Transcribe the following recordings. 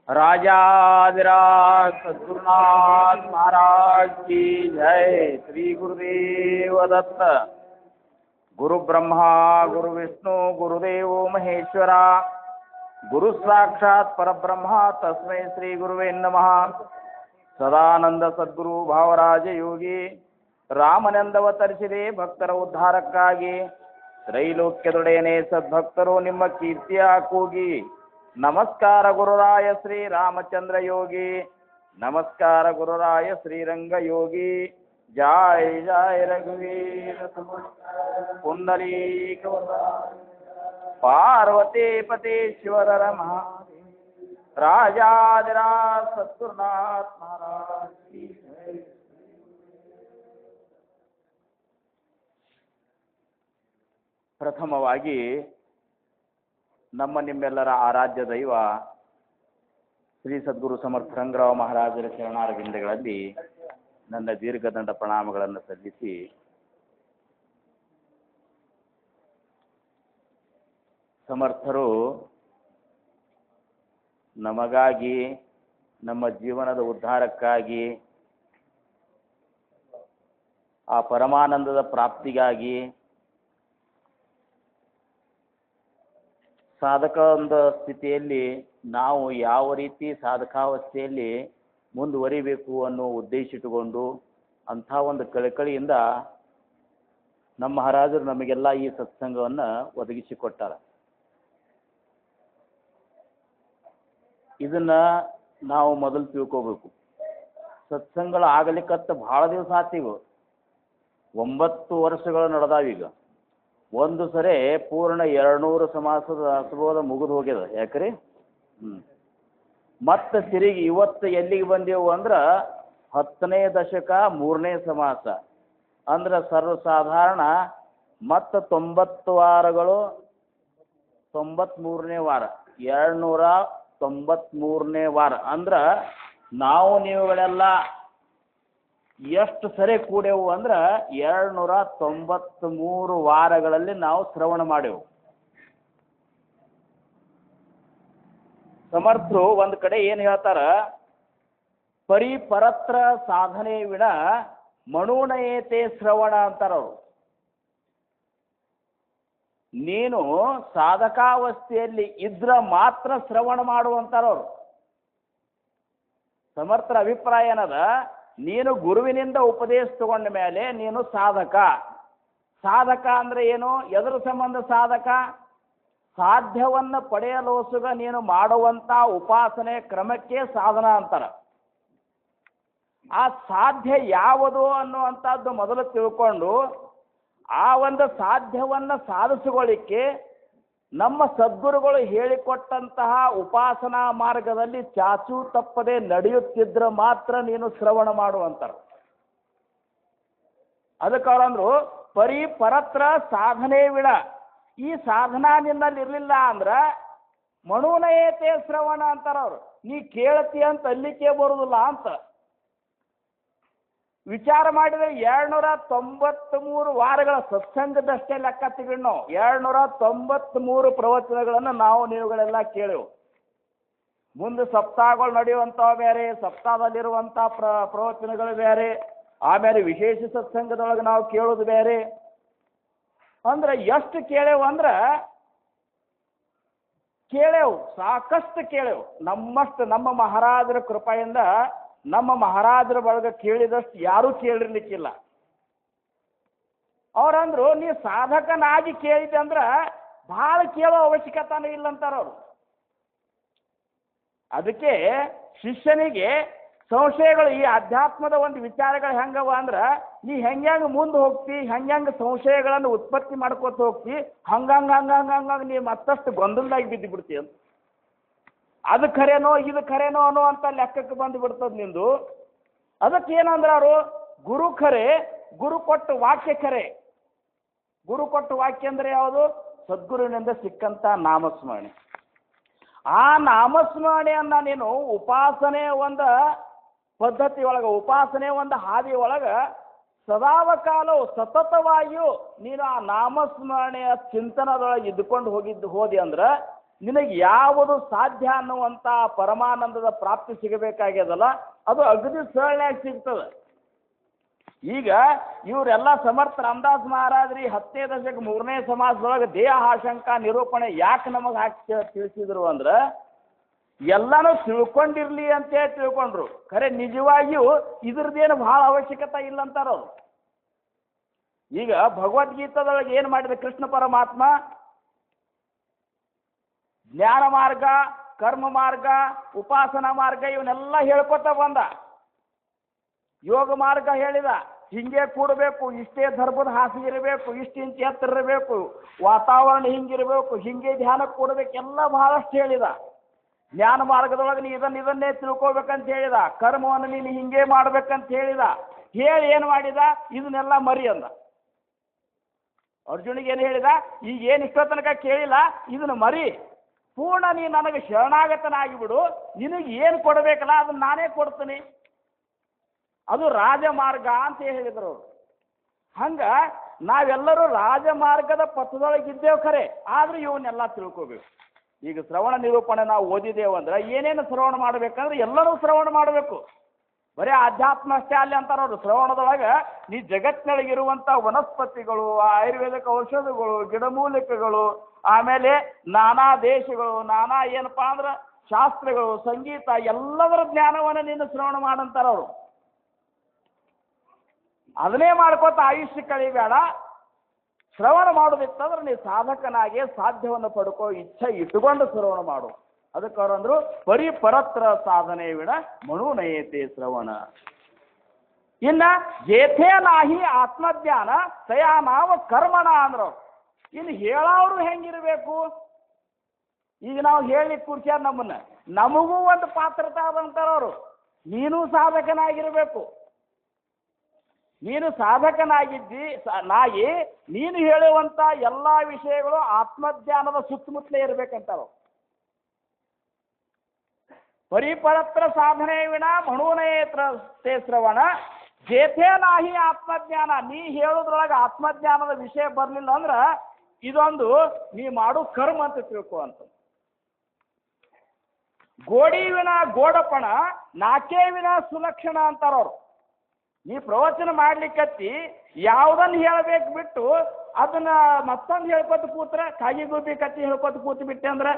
राजाधिराज सद्गुरुनाथ महाराज की जय। श्री गुरुदेव दत्त। गुरु ब्रह्मा गुरु विष्णु गुरुदेव महेश्वरा। गुरु साक्षात परब्रह्म तस्मै श्री गुरुवे नमः। ಸದಾನಂದ ಸದ್ಗುರು ಭಾವರಾಜ ಯೋಗಿ ರಾಮನೆಂದವತರಿಸಿದೆ ಭಕ್ತರ ಉದ್ಧಾರಕ್ಕಾಗಿ. ತ್ರೈಲೋಕ್ಯದೊಡೆಯನೇ ಸದ್ಭಕ್ತರು ನಿಮ್ಮ ಕೀರ್ತಿಯ ಕೂಗಿ. ನಮಸ್ಕಾರ ಗುರುರಾಯ ಶ್ರೀ ರಾಮಚಂದ್ರ ಯೋಗಿ. ನಮಸ್ಕಾರ ಗುರುರಾಯ ಶ್ರೀರಂಗ ಯೋಗಿ. ಜಯ ಜಯ ರಘುವೀರ ಪುಂಡಲೀಕ ಪಾರ್ವತಿ ಪತೇಶ್ವರರ ಮಹಾ ರಾಜಾಧಿರಾಜ ಸದ್ಗುರುನಾಥ ಮಹಾರಾಜ್ ಕಿ ಜೈ. ಪ್ರಥಮವಾಗಿ ನಮ್ಮ ನಿಮ್ಮೆಲ್ಲರ ಆರಾಧ್ಯ ದೈವ ಶ್ರೀ ಸದ್ಗುರು ಸಮರ್ಥ ರಂಗರಾವ್ ಮಹಾರಾಜರ ಶರಣಾರವಿಂದಗಳಲ್ಲಿ ನನ್ನ ದೀರ್ಘದಂಡ ಪ್ರಣಾಮಗಳನ್ನು ಸಲ್ಲಿಸಿ, ಸಮರ್ಥರು ನಮಗಾಗಿ, ನಮ್ಮ ಜೀವನದ ಉದ್ಧಾರಕ್ಕಾಗಿ, ಆ ಪರಮಾನಂದದ ಪ್ರಾಪ್ತಿಗಾಗಿ, ಸಾಧಕದ ಸ್ಥಿತಿಯಲ್ಲಿ ನಾವು ಯಾವ ರೀತಿ ಸಾಧಕಾವಸ್ಥೆಯಲ್ಲಿ ಮುಂದುವರಿಬೇಕು ಅನ್ನೋ ಉದ್ದೇಶ ಇಟ್ಟುಕೊಂಡು ಅಂಥ ಒಂದು ಕಳಕಳಿಯಿಂದ ನಮ್ಮ ಮಹಾರಾಜರು ನಮಗೆಲ್ಲ ಈ ಸತ್ಸಂಗವನ್ನು ಒದಗಿಸಿಕೊಟ್ಟಾರ. ಇದನ್ನ ನಾವು ಮೊದಲು ತಿಳ್ಕೋಬೇಕು. ಸತ್ಸಂಗಗಳು ಆಗಲಿಕ್ಕತ್ತ ಭಾಳ ದಿವಸ ಆತೀವಿ. 9 ವರ್ಷಗಳು ನಡೆದಾವೀಗ. ಒಂದು ಸರಿ ಪೂರ್ಣ 200 ಸಮಾಸದ ಅಸುಬೋಧ ಮುಗಿದು ಹೋಗ್ಯದ. ಯಾಕ್ರಿ? ಮತ್ತೆ ತಿರುಗಿ ಇವತ್ತು ಎಲ್ಲಿಗೆ ಬಂದೆವು ಅಂದ್ರೆ 10ನೇ ದಶಕ 3ನೇ ಸಮಾಸ ಅಂದ್ರೆ ಸರ್ವಸಾಧಾರಣ ಮತ್ತು 90 ವಾರಗಳು 93ನೇ ವಾರ 293ನೇ ವಾರ ಅಂದ್ರೆ ನಾವು ನೀವುಗಳೆಲ್ಲ ಎಷ್ಟು ಸರಿ ಕೂಡೆವು ಅಂದ್ರೆ 293 ವಾರಗಳಲ್ಲಿ ನಾವು ಶ್ರವಣ ಮಾಡೆವು. ಸಮರ್ಥರು ಒಂದು ಕಡೆ ಏನು ಹೇಳ್ತಾರ, ಪರಿಪರತ್ರ ಸಾಧನೆ ವಿಣ ಮನೋನಯತೆ ಶ್ರವಣ ಅಂತಾರವರು. ನೀನು ಸಾಧಕಾವಸ್ಥೆಯಲ್ಲಿ ಇದ್ರ ಮಾತ್ರ ಶ್ರವಣ ಮಾಡುವಂತಾರವರು. ಸಮರ್ಥರ ಅಭಿಪ್ರಾಯ ಏನದ, ನೀನು ಗುರುವಿನಿಂದ ಉಪದೇಶ ತಗೊಂಡ ಮೇಲೆ ನೀನು ಸಾಧಕ. ಸಾಧಕ ಅಂದ್ರೆ ಏನು? ಎದರ ಸಂಬಂಧ ಸಾಧಕ? ಸಾಧ್ಯವನ್ನು ಪಡೆಯಲೋಸುಗ ನೀನು ಮಾಡುವಂಥ ಉಪಾಸನೆ ಕ್ರಮಕ್ಕೆ ಸಾಧನ ಅಂತಾರ. ಆ ಸಾಧ್ಯ ಯಾವುದು ಅನ್ನುವಂಥದ್ದು ಮೊದಲು ತಿಳ್ಕೊಂಡು ಆ ಒಂದು ಸಾಧ್ಯವನ್ನು ಸಾಧಿಸಿಕೊಳ್ಳಿಕ್ಕೆ ನಮ್ಮ ಸದ್ಗುರುಗಳು ಹೇಳಿಕೊಟ್ಟಂತಹ ಉಪಾಸನಾ ಮಾರ್ಗದಲ್ಲಿ ಚಾಚು ತಪ್ಪದೆ ನಡೆಯುತ್ತಿದ್ರೆ ಮಾತ್ರ ನೀನು ಶ್ರವಣ ಮಾಡುವಂತಾರ. ಅದಕ್ಕೆ ಅವರಂದ್ರು ಪರಿಪರತ್ರ ಸಾಧನೆ ವಿಣ. ಈ ಸಾಧನಾ ನಿನ್ನಲ್ಲಿ ಇರಲಿಲ್ಲ ಅಂದ್ರೆ ಮನೋನಯತೆ ಶ್ರವಣ ಅಂತಾರ ಅವರು. ನೀ ಕೇಳ್ತಿ ಅಂತ ಅಲ್ಲಿಕೆ ಬರುದಿಲ್ಲ ಅಂತ ವಿಚಾರ ಮಾಡಿದ್ರೆ 293 ವಾರಗಳ ಸತ್ಸಂಗದಷ್ಟೇ ಲೆಕ್ಕ ತೆಗೆದು ನಾವು 293 ಪ್ರವಚನಗಳನ್ನು ನಾವು ನೀವುಗಳೆಲ್ಲ ಕೇಳೆವು. ಮುಂದೆ ಸಪ್ತಾಹಗಳು ನಡೆಯುವಂಥವು ಬೇರೆ, ಸಪ್ತಾಹದಲ್ಲಿರುವಂಥ ಪ್ರವಚನಗಳು ಬೇರೆ, ಆಮೇಲೆ ವಿಶೇಷ ಸತ್ಸಂಗದೊಳಗೆ ನಾವು ಕೇಳೋದು ಬೇರೆ. ಅಂದ್ರೆ ಎಷ್ಟು ಕೇಳೆವು ಅಂದ್ರೆ ಕೇಳೆವು, ಸಾಕಷ್ಟು ಕೇಳೆವು. ನಮ್ಮಷ್ಟು ನಮ್ಮ ಮಹಾರಾಜರ ಕೃಪೆಯಿಂದ ನಮ್ಮ ಮಹಾರಾಜರ ಬಳಗ ಕೇಳಿದಷ್ಟು ಯಾರೂ ಕೇಳಿರ್ಲಿಕ್ಕಿಲ್ಲ. ಅವ್ರಂದ್ರು ನೀ ಸಾಧಕನಾಗಿ ಕೇಳಿದೆ ಅಂದ್ರೆ ಭಾಳ ಕೇಳೋ ಅವಶ್ಯಕತೆನೂ ಇಲ್ಲ ಅಂತಾರ ಅವರು. ಅದಕ್ಕೆ ಶಿಷ್ಯನಿಗೆ ಸಂಶಯಗಳು ಈ ಅಧ್ಯಾತ್ಮದ ಒಂದು ವಿಚಾರಗಳು ಹೆಂಗವ ಅಂದ್ರೆ ನೀ ಹೆಂಗೆ ಮುಂದೆ ಹೋಗ್ತಿ ಹೆಂಗೆ ಸಂಶಯಗಳನ್ನು ಉತ್ಪತ್ತಿ ಮಾಡ್ಕೊತ ಹೋಗ್ತಿ ಹಂಗಂಗೆ ನೀ ಮತ್ತಷ್ಟು ಗೊಂದಲದಾಗಿ ಬಿದ್ದು ಬಿಡ್ತಿ ಅಂತ. ಅದು ಖರೇನೋ ಇದು ಖರೇನೋ ಅನ್ನೋ ಅಂತ ಲೆಕ್ಕಕ್ಕೆ ಬಂದು ಬಿಡ್ತದೆ ನಿಂದು. ಅದಕ್ಕೆ ಏನಂದ್ರೆ ಅವರು ಗುರು ಖರೆ, ಗುರು ಕೊಟ್ಟ ವಾಕ್ಯ ಖರೆ. ಗುರು ಕೊಟ್ಟ ವಾಕ್ಯ ಅಂದ್ರೆ ಯಾವುದು? ಸದ್ಗುರುವಿನಿಂದ ಸಿಕ್ಕಂತ ನಾಮಸ್ಮರಣೆ. ಆ ನಾಮಸ್ಮರಣೆಯನ್ನ ನೀನು ಉಪಾಸನೆ ಒಂದು ಪದ್ಧತಿ ಒಳಗೆ, ಉಪಾಸನೆ ಒಂದು ಹಾದಿ ಒಳಗೆ ಸದಾವಕಾಲವು ಸತತವಾಗಿಯೂ ನೀನು ಆ ನಾಮಸ್ಮರಣೆಯ ಚಿಂತನದೊಳಗೆ ಇದ್ದುಕೊಂಡು ಹೋದಿ ಅಂದ್ರೆ ನಿನಗೆ ಯಾವುದು ಸಾಧ್ಯ ಅನ್ನುವಂಥ ಪರಮಾನಂದದ ಪ್ರಾಪ್ತಿ ಸಿಗಬೇಕಾಗ್ಯದಲ್ಲ, ಅದು ಅಗದಿ ಸರಳಾಗಿ ಸಿಗ್ತದೆ. ಈಗ ಇವರೆಲ್ಲ ಸಮರ್ಥ ರಾಮದಾಸ್ ಮಹಾರಾಜರಿ 10ನೇ ದಶಕ 3ನೇ ಸಮಾಸದೊಳಗೆ ದೇಹ ಆಶಂಕ ನಿರೂಪಣೆ ಯಾಕೆ ನಮಗೆ ಹಾಕಿ ತಿಳಿಸಿದ್ರು ಅಂದ್ರೆ ಎಲ್ಲನೂ ತಿಳ್ಕೊಂಡಿರ್ಲಿ ಅಂತೇಳಿ ತಿಳ್ಕೊಂಡ್ರು. ಖರೆ ನಿಜವಾಗಿಯೂ ಇದ್ರದ್ದೇನು ಭಾಳ ಅವಶ್ಯಕತೆ ಇಲ್ಲ ಅಂತಾರವ್ರು. ಈಗ ಭಗವದ್ಗೀತಾದೊಳಗೆ ಏನು ಮಾಡಿದ ಕೃಷ್ಣ ಪರಮಾತ್ಮ? ಜ್ಞಾನ ಮಾರ್ಗ, ಕರ್ಮ ಮಾರ್ಗ, ಉಪಾಸನಾ ಮಾರ್ಗ ಇವನ್ನೆಲ್ಲ ಹೇಳ್ಕೊತ ಬಂದ. ಯೋಗ ಮಾರ್ಗ ಹೇಳಿದ, ಹಿಂಗೆ ಕೂಡಬೇಕು, ಇಷ್ಟೇ ಧರ್ಮದ ಹಾಸಿಗೆ ಇರಬೇಕು, ಇಷ್ಟು ಇಂಚು ಎತ್ತರ ಇರಬೇಕು, ವಾತಾವರಣ ಹಿಂಗಿರಬೇಕು, ಹಿಂಗೆ ಧ್ಯಾನಕ್ಕೆ ಕೂಡಬೇಕು, ಎಲ್ಲ ಬಹಳಷ್ಟು ಹೇಳಿದ. ಜ್ಞಾನ ಮಾರ್ಗದೊಳಗೆ ನೀ ಇದನ್ನೇ ತಿಳ್ಕೊಬೇಕಂತ ಹೇಳಿದ. ಕರ್ಮವನ್ನು ನೀನು ಹಿಂಗೆ ಮಾಡ್ಬೇಕಂತ ಹೇಳಿದ. ಹೇಳಿ ಏನು ಮಾಡಿದ? ಇದನ್ನೆಲ್ಲ ಮರಿ ಅಂದ. ಅರ್ಜುನಿಗೆ ಏನು ಹೇಳಿದ? ಈಗ ಏನು ಇಷ್ಟೋ ತನಕ ಕೇಳಿಲ್ಲ, ಇದನ್ನು ಮರಿ, ಪೂರ್ಣ ನೀ ನನಗೆ ಶರಣಾಗತನಾಗಿಬಿಡು, ನಿನಗೆ ಏನು ಕೊಡಬೇಕಲ್ಲ ಅದನ್ನು ನಾನೇ ಕೊಡ್ತೀನಿ. ಅದು ರಾಜಮಾರ್ಗ ಅಂತ ಹೇಳಿದರು. ಹಂಗ ನಾವೆಲ್ಲರೂ ರಾಜಮಾರ್ಗದ ಪಥದೊಳಗಿದ್ದೇವೆ ಖರೆ, ಆದ್ರೆ ಇವನ್ನೆಲ್ಲ ತಿಳ್ಕೋಬೇಕು. ಈಗ ಶ್ರವಣ ನಿರೂಪಣೆ ನಾವು ಓದಿದ್ದೇವಂದ್ರೆ ಏನೇನು ಶ್ರವಣ ಮಾಡ್ಬೇಕಂದ್ರೆ ಎಲ್ಲರೂ ಶ್ರವಣ ಮಾಡಬೇಕು. ಬರೀ ಅಧ್ಯಾತ್ಮ ಅಷ್ಟೇ ಅಲ್ಲಿ ಅಂತಾರವ್ರು. ಶ್ರವಣದೊಳಗೆ ನೀ ಜಗತ್ತಿನೊಳಗಿರುವಂಥ ವನಸ್ಪತಿಗಳು, ಆಯುರ್ವೇದಿಕ ಔಷಧಗಳು, ಗಿಡಮೂಲಿಕೆಗಳು, ಆಮೇಲೆ ನಾನಾ ದೇಶಗಳು, ನಾನಾ ಏನಪ್ಪಾ ಅಂದ್ರೆ ಶಾಸ್ತ್ರಗಳು, ಸಂಗೀತ, ಎಲ್ಲದರ ಜ್ಞಾನವನ್ನು ನೀನು ಶ್ರವಣ ಮಾಡಂತಾರವ್ರು. ಅದನ್ನೇ ಮಾಡ್ಕೋತ ಆಯುಷ್ಯ ಕಳಿಬೇಡ. ಶ್ರವಣ ಮಾಡೋದಿತ್ತಂದ್ರೆ ನೀ ಸಾಧಕನಾಗಿ ಸಾಧ್ಯವನ್ನು ಪಡ್ಕೋ ಇಚ್ಛೆ ಇಟ್ಟುಕೊಂಡು ಶ್ರವಣ ಮಾಡು. ಅದಕ್ಕೆ ಅವರಂದ್ರು ಪರಿಪರತ್ರ ಸಾಧನೆ ವಿಣ ಮಣುನಯತೆ ಶ್ರವಣ. ಇನ್ನ ಜೇಥೇ ನಾಹಿ ಆತ್ಮಜ್ಞಾನ ತಯಾ ನಾವು ಕರ್ಮಣ ಅಂದ್ರು. ಇನ್ನು ಹೇಳೋರು ಹೆಂಗಿರ್ಬೇಕು? ಈಗ ನಾವು ಹೇಳಿ ಕೂರ್ಸ್ಯಾರ ನಮ್ಮನ್ನ, ನಮಗೂ ಒಂದು ಪಾತ್ರತೆ ಆದಂತಾರವರು. ನೀನು ಸಾಧಕನಾಗಿರ್ಬೇಕು. ನೀನು ಸಾಧಕನಾಗಿದ್ದಿ ನಾಯಿ, ನೀನು ಹೇಳುವಂಥ ಎಲ್ಲ ವಿಷಯಗಳು ಆತ್ಮಜ್ಞಾನದ ಸುತ್ತಮುತ್ತಲೇ ಇರಬೇಕಂತಾರ. ಪರಿಪರತ್ರ ಸಾಧನೆ ವಿಣ ಮಣುನಯತೆ ಶ್ರವಣ ಜೇಥೇ ನಾಹಿ ಆತ್ಮಜ್ಞಾನ. ನೀ ಹೇಳೋದ್ರೊಳಗೆ ಆತ್ಮಜ್ಞಾನದ ವಿಷಯ ಬರಲಿಲ್ಲ ಅಂದ್ರೆ ಇದೊಂದು ನೀ ಮಾಡು ಕರ್ಮ ಅಂತ ತಿಳ್ಕೊ ಅಂತ. ಗೋಡಿವಿನ ಗೋಡಪಣ ನಾಕೇವಿನ ಸುಲಕ್ಷಣ ಅಂತಾರವ್ರು. ನೀ ಪ್ರವಚನ ಮಾಡ್ಲಿಕ್ಕತ್ತಿ ಯಾವುದನ್ನು ಹೇಳಬೇಕು ಬಿಟ್ಟು ಅದನ್ನ ಮತ್ತೊಂದು ಹೇಳ್ಕೊತ ಕೂತ್ರ, ಕಾಗಿ ಗುಬ್ಬಿ ಕತ್ತಿ ಹೇಳ್ಕೊತ ಕೂತು ಬಿಟ್ಟೆ ಅಂದ್ರೆ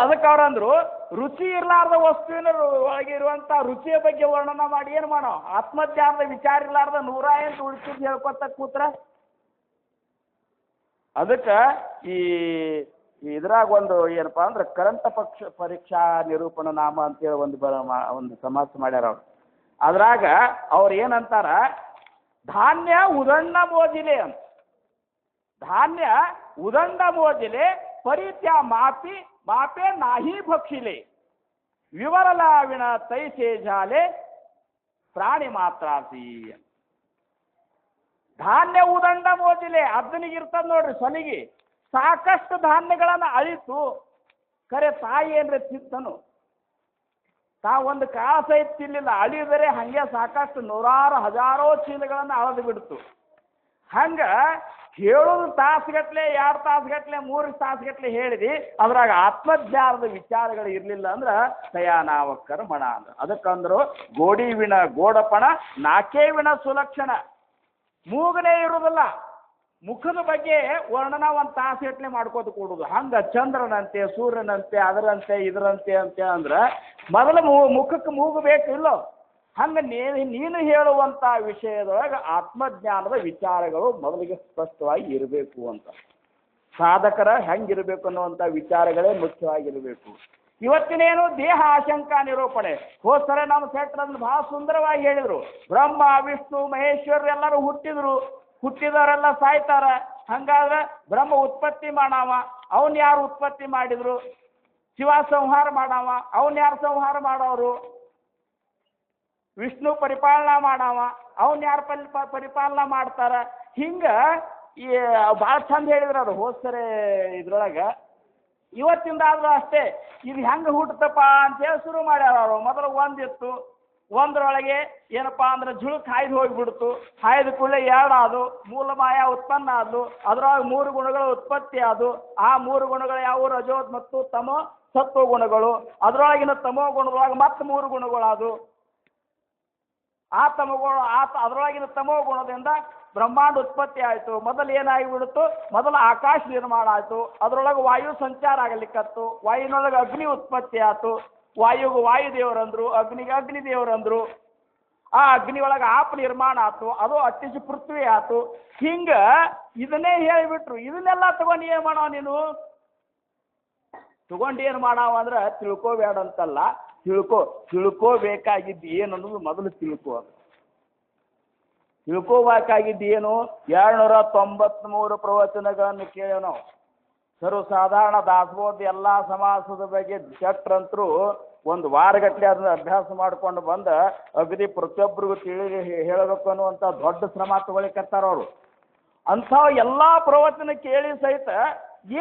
ಅದಕ್ಕೆ ಅವ್ರಂದ್ರು ರುಚಿ ಇರ್ಲಾರ್ದ ವಸ್ತುವಿನ ಒಳಗೆ ಇರುವಂತ ರುಚಿಯ ಬಗ್ಗೆ ವರ್ಣನ ಮಾಡಿ ಏನು ಮಾಡೋ? ಆತ್ಮಜ್ಞಾನದ ವಿಚಾರ ಇರ್ಲಾರ್ದ 108 ಉಳಿಸಿದ್ದು ಹೇಳ್ಕೊತ ಕೂತ್ರ. ಅದಕ್ಕೆ ಇದ್ರಾಗ ಒಂದು ಏನಪ್ಪ ಅಂದ್ರೆ ಕರಂತ ಪರೀಕ್ಷಾ ನಿರೂಪಣ ನಾಮ ಅಂತೇಳಿ ಒಂದು ಸಮಾಸ ಮಾಡ್ಯಾರ ಅವ್ರು. ಅದ್ರಾಗ ಅವ್ರು ಏನಂತಾರ, ಧಾನ್ಯ ಉದಂಡ ಮೋಜಿಲೆ ಅಂತ. ಧಾನ್ಯ ಉದಂಡ ಮೋಜಿಲೆ ಪರಿತ್ಯ ಮಾಪೆ ನಾಹಿ ಭಕ್ಷಿಲೆ ವಿವರಲಾವಿನ ತೈಸೆ ಜಾಲೆ ಪ್ರಾಣಿ ಮಾತ್ರಾಸಿ. ಧಾನ್ಯ ಉದಂಡ ಮೋಜಿಲೆ ಅದ್ದನಿಗಿರ್ತದ ನೋಡ್ರಿ ಸೊಲಿಗಿ, ಸಾಕಷ್ಟು ಧಾನ್ಯಗಳನ್ನು ಅಳಿತು. ಖರೆ ತಾಯಿ ಏನ್ರೆ ತಿತ್ತನು, ಒಂದು ಕಾಳ ಸಹಿತ ತಿನ್ಲಿಲ್ಲ, ಅಳಿದರೆ ಹಂಗೆ ಸಾಕಷ್ಟು 100 ಹಜಾರೋ ಚೀಲಗಳನ್ನು ಅಳದು ಬಿಡ್ತು. ಹಂಗ ಹೇಳೋದು ತಾಸುಗಟ್ಲೆ, 2 ತಾಸುಗಟ್ಲೆ, 3 ತಾಸುಗಟ್ಲೆ ಹೇಳಿದಿ, ಅದ್ರಾಗ ಆತ್ಮಜ್ಞಾನದ ವಿಚಾರಗಳು ಇರ್ಲಿಲ್ಲ ಅಂದ್ರೆ ತಯಾನಾವ ಕರ್ಮಣ ಅಂದ್ರ. ಅದಕ್ಕಂದ್ರು ಗೋಡಿವಿನ ಗೋಡಪಣ ನಾಕೇವಿನ ಸುಲಕ್ಷಣ. ಮೂಗನೇ ಇರುವುದಿಲ್ಲ, ಮುಖದ ಬಗ್ಗೆ ವರ್ಣನ 1 ತಾಸುಗಟ್ಲೆ ಮಾಡ್ಕೋತ ಕೊಡುದು. ಹಂಗ ಚಂದ್ರನಂತೆ, ಸೂರ್ಯನಂತೆ, ಅದರಂತೆ ಇದರಂತೆ ಅಂತ ಅಂದ್ರೆ ಮೊದಲು ಮುಖಕ್ಕೆ ಮೂಗು ಬೇಕು ಇಲ್ಲೋ? ಹಂಗ ನೀನು ಹೇಳುವಂತ ವಿಷಯದೊಳಗೆ ಆತ್ಮಜ್ಞಾನದ ವಿಚಾರಗಳು ಮೊದಲಿಗೆ ಸ್ಪಷ್ಟವಾಗಿ ಇರಬೇಕು ಅಂತ. ಸಾಧಕರ ಹೆಂಗಿರ್ಬೇಕು ಅನ್ನುವಂಥ ವಿಚಾರಗಳೇ ಮುಖ್ಯವಾಗಿರಬೇಕು. ಇವತ್ತಿನೇನು ದೇಹ ಆಶಂಕಾ ನಿರೂಪಣೆ. ಹೋದ್ಸಲ ನಮ್ಮ ಸೆಟ್ರಲ್ಲಿ ಭಾಳ ಸುಂದರವಾಗಿ ಹೇಳಿದರು. ಬ್ರಹ್ಮ ವಿಷ್ಣು ಮಹೇಶ್ವರ ಎಲ್ಲರೂ ಹುಟ್ಟಿದವರೆಲ್ಲ ಸಾಯ್ತಾರ. ಹಂಗಾದ್ರೆ ಬ್ರಹ್ಮ ಉತ್ಪತ್ತಿ ಮಾಡಾವ, ಅವನ್ ಯಾರು ಉತ್ಪತ್ತಿ ಮಾಡಿದ್ರು? ಶಿವ ಸಂಹಾರ ಮಾಡಾವ, ಅವನ್ ಯಾರು ಸಂಹಾರ ಮಾಡೋರು? ವಿಷ್ಣು ಪರಿಪಾಲನಾ ಮಾಡಾವ, ಅವನ್ ಯಾರು ಪರಿಪಾಲನಾ ಮಾಡ್ತಾರ? ಹಿಂಗೆ ಈ ಭಾಳ ಚಂದ ಹೇಳಿದ್ರು ಅವರು ಹೋದ್ಸರಿ ಇದ್ರೊಳಗೆ. ಇವತ್ತಿಂದಾದ್ರೂ ಅಷ್ಟೇ ಇದು ಹೆಂಗೆ ಹುಟ್ಟುತ್ತಪ್ಪ ಅಂತೇಳಿ ಶುರು ಮಾಡ್ಯಾರ ಅವರು. ಮೊದಲು ಒಂದಿತ್ತು, ಒಂದರೊಳಗೆ ಏನಪ್ಪ ಅಂದ್ರೆ ಜುಳುಕ್ ಹಾಯ್ದು ಹೋಗಿಬಿಡ್ತು. ಹಾಯ್ದ ಕೂಡಲೇ ಎರಡು ಆದು, ಮೂಲ ಮಾಯಾ ಉತ್ಪನ್ನ ಆದವು. ಅದರೊಳಗೆ 3 ಗುಣಗಳು ಉತ್ಪತ್ತಿ ಆದವು. ಆ 3 ಗುಣಗಳು ಯಾವುವು? ರಜೋ ಮತ್ತು ತಮೋ ಸತ್ವ ಗುಣಗಳು. ಅದರೊಳಗಿನ ತಮೋ ಗುಣದೊಳಗೆ ಮತ್ತೆ 3 ಗುಣಗಳಾದವು. ಆ ತಮೋಗುಣ ಅದರೊಳಗಿನ ತಮೋ ಗುಣದಿಂದ ಬ್ರಹ್ಮಾಂಡ ಉತ್ಪತ್ತಿ ಆಯಿತು. ಮೊದಲು ಏನಾಗಿಬಿಡ್ತು? ಮೊದಲು ಆಕಾಶ ನಿರ್ಮಾಣ ಆಯಿತು. ಅದರೊಳಗೆ ವಾಯು ಸಂಚಾರ ಆಗಲಿಕ್ಕತ್ತು. ವಾಯುನೊಳಗೆ ಅಗ್ನಿ ಉತ್ಪತ್ತಿ ಆಯ್ತು. ವಾಯುಗೆ ವಾಯುದೇವರಂದ್ರು, ಅಗ್ನಿಗೆ ಅಗ್ನಿ ದೇವರಂದ್ರು. ಆ ಅಗ್ನಿ ಒಳಗೆ ಆಪ ನಿರ್ಮಾಣ ಆಯ್ತು. ಅದು ಅಟ್ಟಿಸಿ ಪೃಥ್ವಿ ಆಯ್ತು. ಹಿಂಗೆ ಇದನ್ನೇ ಹೇಳಿಬಿಟ್ರು. ಇದನ್ನೆಲ್ಲ ತಗೊಂಡು ಏನು ಮಾಡೋ ನೀನು? ತಗೊಂಡು ಏನು ಮಾಡಾವ ಅಂದ್ರೆ ತಿಳ್ಕೋಬೇಡ ಅಂತಲ್ಲ, ತಿಳ್ಕೋಬೇಕಾಗಿದ್ದು ಏನು ಅನ್ನೋದು ಮೊದಲು ತಿಳ್ಕೋ. ತಿಳ್ಕೋಬೇಕಾಗಿದ್ದು ಏನು? 293 ಪ್ರವಚನಗಳನ್ನು ಕೇಳೋ ನಾವು. ಸರ್ವಸಾಧಾರಣ ದಾಸಬೋಧ ಎಲ್ಲ ಸಮಾಸದ ಬಗ್ಗೆ ಚಟ್ರಂತರೂ 1 ವಾರಗಟ್ಟಲೆ ಅದನ್ನ ಅಭ್ಯಾಸ ಮಾಡ್ಕೊಂಡು ಬಂದ ಅಗದಿ ಪ್ರತಿಯೊಬ್ಬರಿಗೂ ತಿಳಿ ಹೇಳಬೇಕು ಅನ್ನುವಂಥ ದೊಡ್ಡ ಶ್ರಮ ತಗೊಳಿಕತ್ತಾರ ಅವರು. ಅಂಥ ಎಲ್ಲ ಪ್ರವಚನ ಕೇಳಿ ಸಹಿತ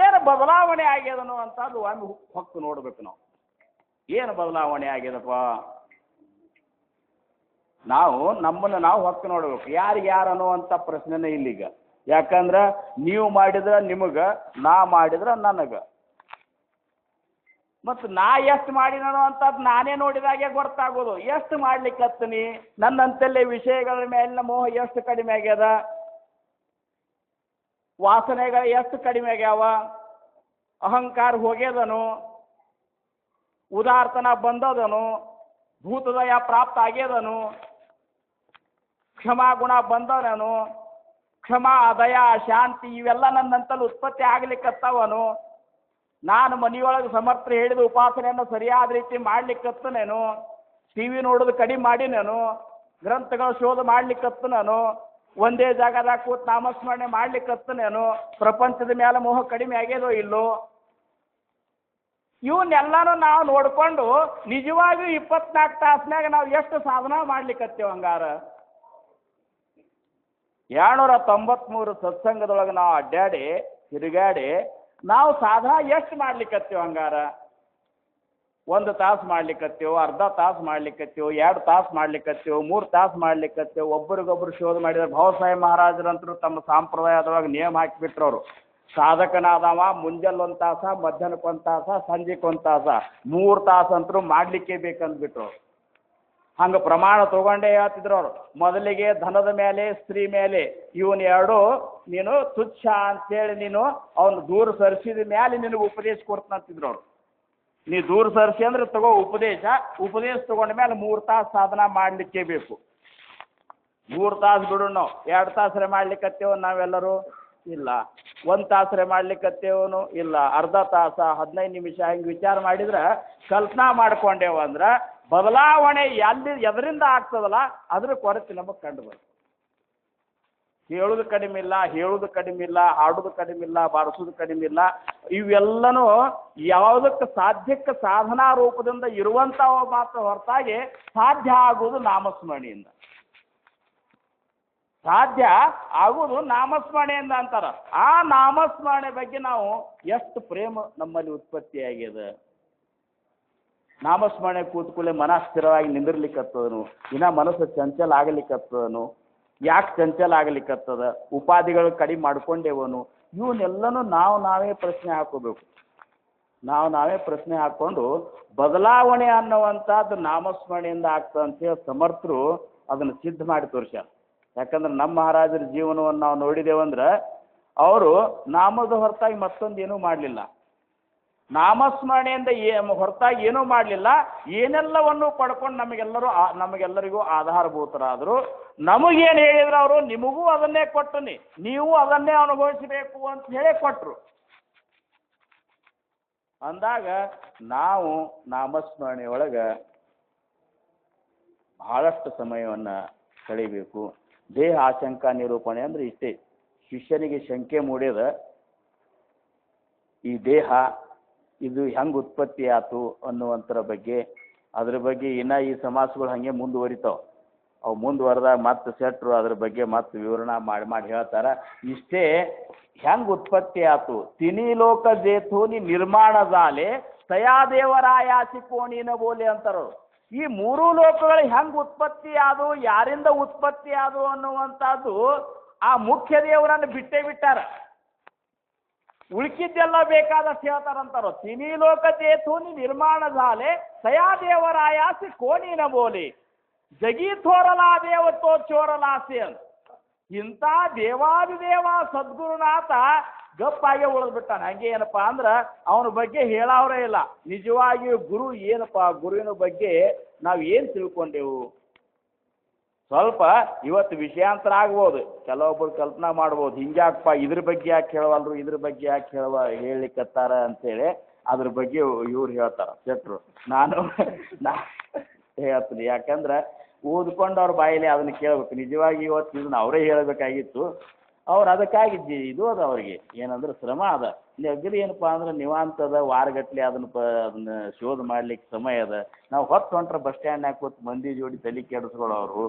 ಏನು ಬದಲಾವಣೆ ಆಗ್ಯದ ಅನ್ನುವಂಥದ್ದು ಒಮ್ಮೆ ಹೊಕ್ಕು ನೋಡ್ಬೇಕು ನಾವು. ಏನು ಬದಲಾವಣೆ ಆಗ್ಯದಪ್ಪ? ನಾವು ನಮ್ಮನ್ನು ನಾವು ಹೊಕ್ಕು ನೋಡ್ಬೇಕು. ಯಾರು ಅನ್ನುವಂಥ ಪ್ರಶ್ನೆನೇ ಇಲ್ಲಿಗ. ಯಾಕಂದ್ರೆ ನೀವು ಮಾಡಿದ್ರೆ ನಿಮಗೆ, ನಾ ಮಾಡಿದ್ರೆ ನನಗೆ. ಮತ್ತು ನಾ ಎಷ್ಟು ಮಾಡಿನೋ ಅಂತದ್ದು ನಾನೇ ನೋಡಿದಾಗೆ ಗೊತ್ತಾಗೋದು. ಎಷ್ಟು ಮಾಡ್ಲಿಕ್ಕತ್ತೀನಿ? ನನ್ನಂತಲ್ಲೇ ವಿಷಯಗಳ ಮೇಲಿನ ಮೋಹ ಎಷ್ಟು ಕಡಿಮೆ ಆಗ್ಯದ? ವಾಸನೆಗಳು ಎಷ್ಟು ಕಡಿಮೆ ಆಗ್ಯಾವ? ಅಹಂಕಾರ ಹೋಗ್ಯದನು? ಉದಾರ್ತನ ಬಂದದನು? ಭೂತದಯ ಪ್ರಾಪ್ತ ಆಗ್ಯದನು? ಕ್ಷಮಾ ಗುಣ ಬಂದವನು? ಕ್ಷಮಾ ದಯ ಶಾಂತಿ ಇವೆಲ್ಲ ನನ್ನಂತಲ್ಲಿ ಉತ್ಪತ್ತಿ ಆಗ್ಲಿಕ್ಕತ್ತವನು? ನಾನು ಮನೆಯೊಳಗೆ ಸಮರ್ಥ ಹೇಳಿದ ಉಪಾಸನೆಯನ್ನು ಸರಿಯಾದ ರೀತಿ ಮಾಡ್ಲಿಕ್ಕತ್ತನೇನು? ಟಿ ವಿ ನೋಡೋದು ಕಡಿಮೆ ಮಾಡಿನೇನು? ಗ್ರಂಥಗಳ ಶೋಧ ಮಾಡ್ಲಿಕ್ಕತ್ತನೇನು? ಒಂದೇ ಜಾಗದಾಗ ಕೂತು ನಾಮಸ್ಮರಣೆ ಮಾಡ್ಲಿಕ್ಕತ್ತನೇನು? ಪ್ರಪಂಚದ ಮೇಲೆ ಮೋಹ ಕಡಿಮೆ ಆಗ್ಯದೋ ಇಲ್ಲೋ? ಇವನ್ನೆಲ್ಲನೂ ನಾವು ನೋಡಿಕೊಂಡು ನಿಜವಾಗಿಯೂ 24 ತಾಸಿನಾಗ ನಾವು ಎಷ್ಟು ಸಾಧನ ಮಾಡ್ಲಿಕ್ಕತ್ತೇವೆ ಹಂಗಾರ? 293 ಸತ್ಸಂಗದೊಳಗೆ ನಾವು ಅಡ್ಡಾಡಿ ತಿರುಗಾಡಿ ನಾವು ಸಾಧನ ಎಷ್ಟು ಮಾಡ್ಲಿಕ್ಕತ್ತೇವೆ ಹಂಗಾರ? 1 ತಾಸು ಮಾಡ್ಲಿಕ್ಕತ್ತೇವೆ, ಅರ್ಧ ತಾಸು ಮಾಡ್ಲಿಕ್ಕತ್ತೇವೆ, 2 ತಾಸು ಮಾಡ್ಲಿಕ್ಕತ್ತೇವೆ, 3 ತಾಸು ಮಾಡ್ಲಿಕ್ಕತ್ತೇವೆ. ಒಬ್ಬರಿಗೊಬ್ಬರು ಶೋಧ ಮಾಡಿದ್ರೆ ಭಾವಸಾಹೇಬ್ ಮಹಾರಾಜರಂತರೂ ತಮ್ಮ ಸಂಪ್ರದಾಯದೊಳಗೆ ನಿಯಮ ಹಾಕಿಬಿಟ್ರು ಅವರು. ಸಾಧಕನಾದವ ಮುಂಜಾನೆ 1 ತಾಸ, ಮಧ್ಯಾಹ್ನಕ್ಕೆ 1 ತಾಸ, ಸಂಜೆಗೆ 1 ತಾಸ, 3 ತಾಸು ಅಂತರೂ ಮಾಡಲಿಕ್ಕೆ ಬೇಕಂದ್ಬಿಟ್ರು. ಹಂಗೆ ಪ್ರಮಾಣ ತಗೊಂಡೇ ಹೇಳ್ತಿದ್ರು ಅವರು. ಮೊದಲಿಗೆ ಧನದ ಮೇಲೆ ಸ್ತ್ರೀ ಮೇಲೆ ಇವನ್ 2 ನೀನು ತುಚ್ಛ ಅಂತೇಳಿ ನೀನು ಅವನು ದೂರ ಸರಿಸಿದ ಮೇಲೆ ನಿನಗೆ ಉಪದೇಶ ಕೊಡ್ತಂತಿದ್ರು ಅವರು. ನೀ ದೂರ ಸರಿಸಿ ಅಂದ್ರೆ ತಗೋ ಉಪದೇಶ ತಗೊಂಡ ಮೇಲೆ 3 ತಾಸು ಸಾಧನ ಮಾಡಲಿಕ್ಕೆ ಬೇಕು. 3 ತಾಸು ಬಿಡು. ನಾವು 2 ತಾಸರೆ ಮಾಡ್ಲಿಕ್ಕತ್ತೇವ ನಾವೆಲ್ಲರೂ? ಇಲ್ಲ. 1 ತಾಸರೆ ಮಾಡ್ಲಿಕ್ಕತ್ತೇವನು? ಇಲ್ಲ. ಅರ್ಧ ತಾಸ, 15 ನಿಮಿಷ ಹಿಂಗೆ ವಿಚಾರ ಮಾಡಿದ್ರೆ ಕಲ್ಪನಾ ಮಾಡ್ಕೊಂಡೇವ ಅಂದ್ರೆ ಬದಲಾವಣೆ ಎದರಿಂದ ಆಗ್ತದಲ್ಲ ಅದ್ರ ಕೊರತೆ ನಮಗೆ ಕಂಡು ಬರ್ತದೆ. ಹೇಳೋದು ಕಡಿಮೆ ಇಲ್ಲ, ಹೇಳೋದು ಕಡಿಮೆ ಇಲ್ಲ, ಹಾಡೋದು ಕಡಿಮೆ ಇಲ್ಲ, ಬಾರಿಸೋದು ಕಡಿಮೆ ಇಲ್ಲ. ಇವೆಲ್ಲನೂ ಯಾವುದಕ್ಕೆ ಸಾಧ್ಯಕ್ಕೆ ಸಾಧನಾ ರೂಪದಿಂದ ಇರುವಂಥವು ಮಾತ್ರ ಹೊರತಾಗಿ ಸಾಧ್ಯ ಆಗುವುದು ನಾಮಸ್ಮರಣೆಯಿಂದ. ಸಾಧ್ಯ ಆಗುವುದು ನಾಮಸ್ಮರಣೆಯಿಂದ ಅಂತಾರ. ಆ ನಾಮಸ್ಮರಣೆ ಬಗ್ಗೆ ನಾವು ಎಷ್ಟು ಪ್ರೇಮ ನಮ್ಮಲ್ಲಿ ಉತ್ಪತ್ತಿಯಾಗಿದೆ. ನಾಮಸ್ಮರಣೆ ಕೂತ್ಕೊಳ್ಳೆ ಮನ ಸ್ಥಿರವಾಗಿ ನಿಂದಿರ್ಲಿಕ್ಕತ್ತದನು, ಇನ್ನ ಮನಸ್ಸು ಚಂಚಲ ಆಗಲಿಕ್ಕತ್ತದನು. ಯಾಕೆ ಚಂಚಲ ಆಗಲಿಕ್ಕತ್ತದ? ಉಪಾಧಿಗಳು ಕಡಿಮೆ ಮಾಡ್ಕೊಂಡೇವನು. ಇವನ್ನೆಲ್ಲನೂ ನಾವೇ ಪ್ರಶ್ನೆ ಹಾಕೋಬೇಕು. ನಾವೇ ಪ್ರಶ್ನೆ ಹಾಕ್ಕೊಂಡು ಬದಲಾವಣೆ ಅನ್ನುವಂಥದ್ದು ನಾಮಸ್ಮರಣೆಯಿಂದ ಆಗ್ತದೆ ಅಂತೇಳಿ ಸಮರ್ಥರು ಅದನ್ನು ಸಿದ್ಧ ಮಾಡಿ ತೋರಿಸ್ಯಾರ. ಯಾಕಂದ್ರೆ ನಮ್ಮ ಮಹಾರಾಜರ ಜೀವನವನ್ನು ನಾವು ನೋಡಿದೇವಂದ್ರೆ ಅವರು ನಾಮದ ಹೊರತಾಗಿ ಮತ್ತೊಂದು ಏನೂ ಮಾಡಲಿಲ್ಲ. ನಾಮಸ್ಮರಣೆಯಿಂದ ಹೊರತಾಗಿ ಏನೂ ಮಾಡಲಿಲ್ಲ. ಏನೆಲ್ಲವನ್ನು ಪಡ್ಕೊಂಡು ನಮಗೆಲ್ಲರಿಗೂ ಆಧಾರಭೂತರಾದರು. ನಮಗೇನು ಹೇಳಿದ್ರು ಅವರು? ನಿಮಗೂ ಅದನ್ನೇ ಕೊಟ್ಟನಿ, ನೀವು ಅದನ್ನೇ ಅನುಭವಿಸಬೇಕು ಅಂತ ಹೇಳಿ ಕೊಟ್ಟರು. ಅಂದಾಗ ನಾವು ನಾಮಸ್ಮರಣೆ ಒಳಗೆ ಬಹಳಷ್ಟು ಸಮಯವನ್ನು ಕಳಿಬೇಕು. ದೇಹ ಆಶಂಕ ನಿರೂಪಣೆ ಅಂದರೆ ಇಷ್ಟೇ. ಶಿಷ್ಯನಿಗೆ ಶಂಕೆ ಮೂಡ್ಯದ, ಈ ದೇಹ ಇದು ಹೆಂಗೆ ಉತ್ಪತ್ತಿ ಆಯ್ತು ಅನ್ನುವಂಥರ ಬಗ್ಗೆ, ಅದ್ರ ಬಗ್ಗೆ ಇನ್ನು ಈ ಸಮಾಸಗಳು ಹಾಗೆ ಮುಂದುವರಿತಾವೆ. ಅವು ಮುಂದುವರೆದಾಗ ಮತ್ತೆ ಸೆಟ್ರು ಅದ್ರ ಬಗ್ಗೆ ಮತ್ತೆ ವಿವರಣ ಮಾಡಿ ಹೇಳ್ತಾರೆ. ಇಷ್ಟೇ ಹೆಂಗೆ ಉತ್ಪತ್ತಿ ಆಯ್ತು. ತಿನಿಲೋಕ ಜೇತೋನಿ ನಿರ್ಮಾಣ ಜಾಲೆ ತಯಾದೇವರಾಯಾಸಿ ಕೋಣಿನ ಬೋಲೆ ಅಂತಾರು. ಈ ಮೂರು ಲೋಕಗಳು ಹೆಂಗೆ ಉತ್ಪತ್ತಿ ಆದವು, ಯಾರಿಂದ ಉತ್ಪತ್ತಿ ಆದವು ಅನ್ನುವಂಥದ್ದು ಆ ಮುಖ್ಯ ದೇವರನ್ನು ಬಿಟ್ಟೇ ಬಿಟ್ಟಾರ. ಉಳ್ಕಿದ್ದೆಲ್ಲ ಬೇಕಾದಷ್ಟು ಹೇಳ್ತಾರಂತಾರೋ. ತಿನಿಲೋಕ ಜೇತೋನಿ ನಿರ್ಮಾಣ ಜಾಲೆ ತಯಾದೇವರಾಯಾಸಿ ಕೋಣಿನ ಬೋಲೆ ಜಗಿ ಥೋರಲಾ ದೇವತೋ ಚೋರಲಾಸೆ ಅಂತ. ಇಂಥ ದೇವಾದಿದೇವ ಸದ್ಗುರುನಾಥ ಗಪ್ಪಾಗೆ ಉಳಿದ್ಬಿಟ್ಟಾನ. ಹಂಗೆ ಏನಪ್ಪ ಅಂದ್ರೆ ಅವನ ಬಗ್ಗೆ ಹೇಳೋರೇ ಇಲ್ಲ. ನಿಜವಾಗಿಯೂ ಗುರು ಏನಪ್ಪ, ಗುರುವಿನ ಬಗ್ಗೆ ನಾವು ಏನು ತಿಳ್ಕೊಂಡೆವು? ಸ್ವಲ್ಪ ಇವತ್ತು ವಿಷಯಾಂತರ ಆಗ್ಬೋದು, ಕೆಲವೊಬ್ಬರು ಕಲ್ಪನಾ ಮಾಡ್ಬೋದು, ಹಿಂಗ್ಯಾಕಪ್ಪ ಇದ್ರ ಬಗ್ಗೆ ಯಾಕೆ ಹೇಳವಲ್ರು, ಇದ್ರ ಬಗ್ಗೆ ಯಾಕೆ ಹೇಳಲಿಕ್ಕತ್ತಾರ ಅಂತೇಳಿ. ಅದ್ರ ಬಗ್ಗೆ ಇವ್ರು ಹೇಳ್ತಾರೆ ಶೆಟ್ರು. ನಾನು ಹೇಳ್ತೀನಿ, ಯಾಕಂದ್ರೆ ಓದ್ಕೊಂಡು ಅವ್ರ ಬಾಯಲ್ಲಿ ಅದನ್ನು ಕೇಳಬೇಕು. ನಿಜವಾಗಿ ಇವತ್ತು ಇದನ್ನು ಅವರೇ ಹೇಳಬೇಕಾಗಿತ್ತು. ಅವ್ರು ಅದಕ್ಕಾಗಿ ಇದು ಅದ, ಅವ್ರಿಗೆ ಏನಂದ್ರೆ ಶ್ರಮ ಅದ. ಅಗ್ರಿ ಏನಪ್ಪ ಅಂದ್ರೆ ನಿವಾಂತ ಅದ, ವಾರಗಟ್ಲೆ ಅದನ್ನ ಶೋಧ ಮಾಡ್ಲಿಕ್ಕೆ ಸಮಯ ಅದ. ನಾವು ಹೊಂಟ್ರೆ ಬಸ್ ಸ್ಟ್ಯಾಂಡ್ನಾಗ ಕೂತು ಮಂದಿ ಜೋಡಿ ತಲೆ ಕೆಡಿಸ್ಕೊಳ್ಳೋರು,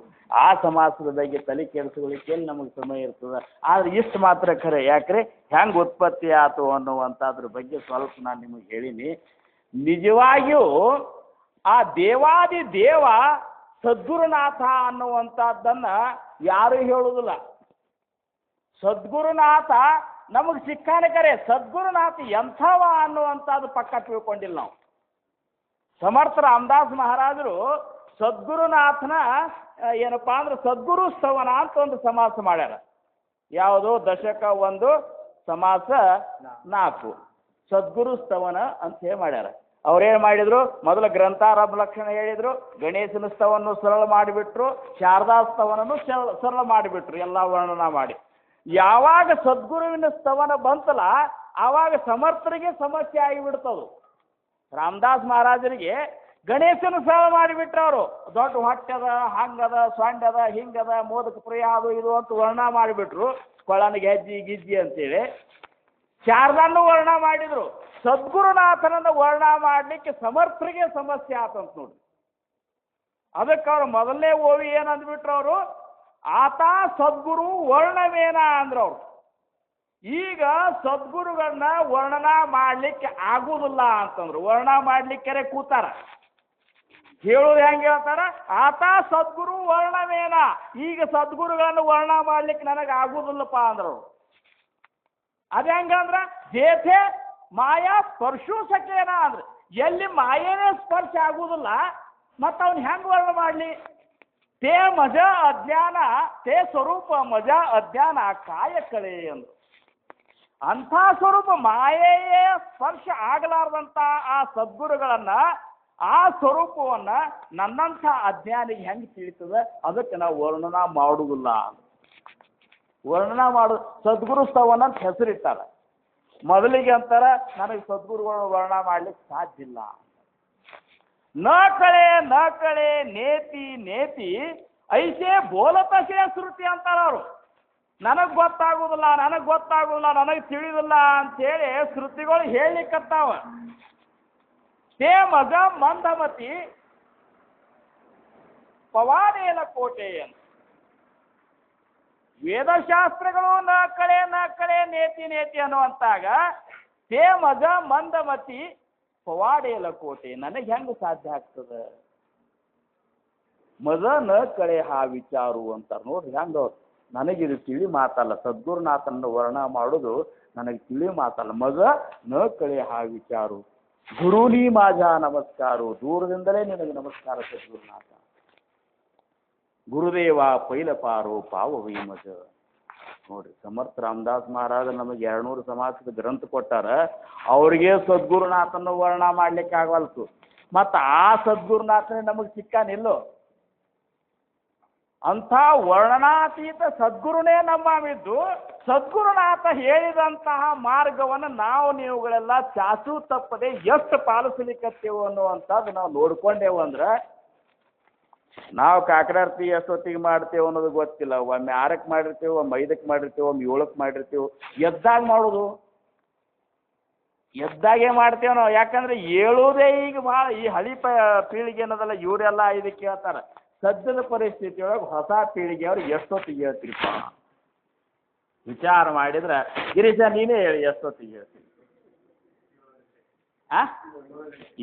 ಆ ಸಮಾಸದ ಬಗ್ಗೆ ತಲೆ ಕೆಡಿಸ್ಕೊಳ್ಳಿಕ್ಕೆ ನಮಗೆ ಸಮಯ ಇರ್ತದೆ. ಆದ್ರೆ ಇಷ್ಟು ಮಾತ್ರ ಖರೆ, ಯಾಕ್ರೆ ಹೆಂಗೆ ಉತ್ಪತ್ತಿ ಆಯ್ತು ಅನ್ನುವಂಥದ್ರ ಬಗ್ಗೆ ಸ್ವಲ್ಪ ನಾನು ನಿಮಗೆ ಹೇಳಿನಿ. ನಿಜವಾಗಿಯೂ ಆ ದೇವಾದಿ ದೇವ ಸದ್ಗುರುನಾಥ ಅನ್ನುವಂಥದ್ದನ್ನು ಯಾರೂ ಹೇಳುವುದಿಲ್ಲ. ಸದ್ಗುರುನಾಥ ನಮಗೆ ಸಿಕ್ಕಾನೆ ಕರೆ. ಸದ್ಗುರುನಾಥ ಎಂಥವ ಅನ್ನುವಂಥದ್ದು ಪಕ್ಕ ತಿಳ್ಕೊಂಡಿಲ್ಲ ನಾವು. ಸಮರ್ಥ ರಾಮದಾಸ್ ಮಹಾರಾಜರು ಸದ್ಗುರುನಾಥನ ಏನಪ್ಪ ಅಂದ್ರೆ ಸದ್ಗುರು ಸ್ತವನ ಅಂತ ಒಂದು ಸಮಾಸ ಮಾಡ್ಯಾರ. ಯಾವುದು? ದಶಕ 1 ಸಮಾಸ 4 ಸದ್ಗುರು ಸ್ತವನ ಅಂತ ಹೇಳಿ ಮಾಡ್ಯಾರ. ಅವ್ರೇನು ಮಾಡಿದ್ರು? ಮೊದಲ ಗ್ರಂಥಾರಂಭ ಲಕ್ಷಣ ಹೇಳಿದ್ರು, ಗಣೇಶನ ಸ್ತವನ್ನು ಸರಳ ಮಾಡಿಬಿಟ್ರು, ಶಾರದಾ ಸ್ತವನನ್ನು ಸರಳ ಮಾಡಿಬಿಟ್ರು, ಎಲ್ಲ ವರ್ಣನ ಮಾಡಿ. ಯಾವಾಗ ಸದ್ಗುರುವಿನ ಸ್ತವನ ಬಂತಲ್ಲ ಆವಾಗ ಸಮರ್ಥರಿಗೆ ಸಮಸ್ಯೆ ಆಗಿಬಿಡ್ತದು. ರಾಮದಾಸ್ ಮಹಾರಾಜರಿಗೆ ಗಣೇಶನ ಸರಳ ಮಾಡಿಬಿಟ್ರು. ಅವರು ದೊಡ್ಡ ಹೊಟ್ಟೆದ, ಹಂಗದ, ಸೊಂಡದ, ಹಿಂಗದ, ಮೋದಕ ಪ್ರಿಯ ಅದು ಇದು ಅಂತ ವರ್ಣನ ಮಾಡಿಬಿಟ್ರು. ಕೊಳನಿಗೆ ಹೆಜ್ಜಿ ಗಿಜ್ಜಿ ಅಂತೇಳಿ ಶಾರದನ್ನು ವರ್ಣ ಮಾಡಿದ್ರು. ಸದ್ಗುರುನಾಥನನ್ನು ವರ್ಣ ಮಾಡಲಿಕ್ಕೆ ಸಮರ್ಥರಿಗೆ ಸಮಸ್ಯೆ ಆತಂತ ನೋಡಿ. ಅದಕ್ಕೆ ಅವ್ರು ಮೊದಲನೇ ಓವಿ ಏನಂದ್ಬಿಟ್ರು ಅವರು? ಆತ ಸದ್ಗುರು ವರ್ಣವೇನ ಅಂದ್ರವ್ರು. ಈಗ ಸದ್ಗುರುಗಳನ್ನ ವರ್ಣನ ಮಾಡಲಿಕ್ಕೆ ಆಗುವುದಿಲ್ಲ ಅಂತಂದ್ರು. ವರ್ಣ ಮಾಡಲಿಕ್ಕೆ ಕೂತಾರ. ಹೇಳೋದು ಹೆಂಗೆ ಹೇಳ್ತಾರ? ಆತ ಸದ್ಗುರು ವರ್ಣವೇನ, ಈಗ ಸದ್ಗುರುಗಳನ್ನು ವರ್ಣ ಮಾಡ್ಲಿಕ್ಕೆ ನನಗೆ ಆಗುದಿಲ್ಲಪ್ಪ ಅಂದ್ರು. ಅದ ಹೆಂಗಂದ್ರ ದೇಥೆ ಮಾಯಾ ಸ್ಪರ್ಶೂ ಸಕೇನ ಅಂದ್ರೆ ಎಲ್ಲಿ ಮಾಯೇನೇ ಸ್ಪರ್ಶ ಆಗುವುದಿಲ್ಲ, ಮತ್ತು ಅವ್ನು ಹೆಂಗೆ ವರ್ಣ ಮಾಡಲಿ? ತೇ ಮಜ ಅಜ್ಞಾನ, ತೇ ಸ್ವರೂಪ ಮಜ ಅಜ್ಞಾನ ಕಾಯ ಕಳೆ ಅಂದ್ರು. ಅಂಥ ಸ್ವರೂಪ ಮಾಯೆಯೇ ಸ್ಪರ್ಶ ಆಗಲಾರ್ದಂಥ ಆ ಸದ್ಗುರುಗಳನ್ನ, ಆ ಸ್ವರೂಪವನ್ನ ನನ್ನಂಥ ಅಜ್ಞಾನಿಗೆ ಹೆಂಗೆ ತಿಳಿತದ? ಅದಕ್ಕೆ ನಾವು ವರ್ಣನ ಮಾಡುವುದಿಲ್ಲ. ವರ್ಣನ ಮಾಡು ಸದ್ಗುರು ಸ್ತವನ ಅಂತ ಹೆಸರಿಟ್ಟಾರ. ಮೊದಲಿಗೆ ಅಂತಾರ ನನಗೆ ಸದ್ಗುರುಗಳು ವರ್ಣನ ಮಾಡ್ಲಿಕ್ಕೆ ಸಾಧ್ಯ ಇಲ್ಲ. ನ ಕಳೆ ನೇತಿ ನೇತಿ ಐಸೆ ಬೋಲತಸೆ ಶ್ರುತಿ ಅಂತಾರ ಅವರು. ನನಗೆ ಗೊತ್ತಾಗುದಿಲ್ಲ, ನನಗೆ ತಿಳಿದಿಲ್ಲ ಅಂತೇಳಿ ಶ್ರುತಿಗಳು ಹೇಳಲಿಕ್ಕತ್ತಾವ. ತೇ ಮಗ ಮಂದಮತಿ ಪವಾನೇಲ ಕೋಟೆ ಅಂತ. ವೇದಶಾಸ್ತ್ರಗಳು ನ ಕಳೆ ನೇತಿ ಅನ್ನುವಂತಾಗ ತೇ ಮಗ ಮಂದಮತಿ ಪವಾಡೇಲ ಕೋಟೆ ನನಗೆ ಹೆಂಗೆ ಸಾಧ್ಯ ಆಗ್ತದೆ? ಮದ ನ ಕಳೆ ಹಾ ವಿಚಾರು ಅಂತಾರೆ ನೋಡ್ರಿ. ಹೆಂಗ ನನಗಿದು ತಿಳಿ ಮಾತಲ್ಲ. ಸದ್ಗುರುನಾಥನ ವರ್ಣ ಮಾಡೋದು ನನಗೆ ತಿಳಿ ಮಾತಲ್ಲ. ಮಗ ನ ಕಳೆ ಹಾ ವಿಚಾರು ಗುರುನಿ ಮಾಜ ನಮಸ್ಕಾರು. ದೂರದಿಂದಲೇ ನಿನಗೆ ನಮಸ್ಕಾರ ಸದ್ಗುರುನಾಥ. ಗುರುದೇವ ಪೈಲಪಾರೋ ಪಾವವೈ ಮಜ. ನೋಡ್ರಿ, ಸಮರ್ಥ ರಾಮದಾಸ್ ಮಹಾರಾಜ ನಮಗೆ 200 ಸಮಾಸದ ಗ್ರಂಥ ಕೊಟ್ಟಾರ. ಅವ್ರಿಗೆ ಸದ್ಗುರುನಾಥನ ವರ್ಣ ಮಾಡ್ಲಿಕ್ಕೆ ಆಗವಲ್ತು. ಮತ್ತು ಆ ಸದ್ಗುರುನಾಥನೇ ನಮಗೆ ಸಿಕ್ಕಾನಿಲ್ಲೋ. ಅಂಥ ವರ್ಣನಾತೀತ ಸದ್ಗುರುನೇ ನಮ್ಮವಿದ್ದು ಸದ್ಗುರುನಾಥ ಹೇಳಿದಂತಹ ಮಾರ್ಗವನ್ನು ನಾವು ನೀವುಗಳೆಲ್ಲ ಚಾಚೂ ತಪ್ಪದೆ ಎಷ್ಟು ಪಾಲಿಸಲಿಕ್ಕತ್ತೇವು ಅನ್ನುವಂಥದ್ದು ನಾವು ನೋಡ್ಕೊಂಡೇವು ಅಂದ್ರೆ ನಾವು ಕಾಕರಾರ್ತಿ ಎಷ್ಟೊತ್ತಿಗೆ ಮಾಡ್ತೇವೆ ಅನ್ನೋದು ಗೊತ್ತಿಲ್ಲ. ಒಮ್ಮೆ 6ಕ್ಕೆ ಮಾಡಿರ್ತೀವಿ, ಒಮ್ಮೆ 5ಕ್ಕೆ ಮಾಡಿರ್ತೀವಿ, ಒಮ್ಮೆ 7ಕ್ಕೆ ಮಾಡಿರ್ತೀವಿ. ಎದ್ದಾಗ ಮಾಡೋದು, ಎದ್ದಾಗೆ ಮಾಡ್ತೇವೆ ನಾವು. ಯಾಕಂದ್ರೆ ಹೇಳೋದೇ ಈಗ ಭಾಳ ಈ ಹಳಿ ಪೀಳಿಗೆ ಅನ್ನೋದಲ್ಲ, ಇವರೆಲ್ಲ 5ಕ್ಕೆ ಹೇಳ್ತಾರೆ. ಸದ್ಯದ ಪರಿಸ್ಥಿತಿಯೊಳಗೆ ಹೊಸ ಪೀಳಿಗೆಯವ್ರು ಎಷ್ಟೊತ್ತಿಗೆ ಹೇಳ್ತೀರಿಪ್ಪ ವಿಚಾರ ಮಾಡಿದ್ರೆ, ಗಿರೀಶ ನೀನೇ ಹೇಳಿ ಎಷ್ಟೊತ್ತಿಗೆ ಹೇಳ್ತೀರಿ?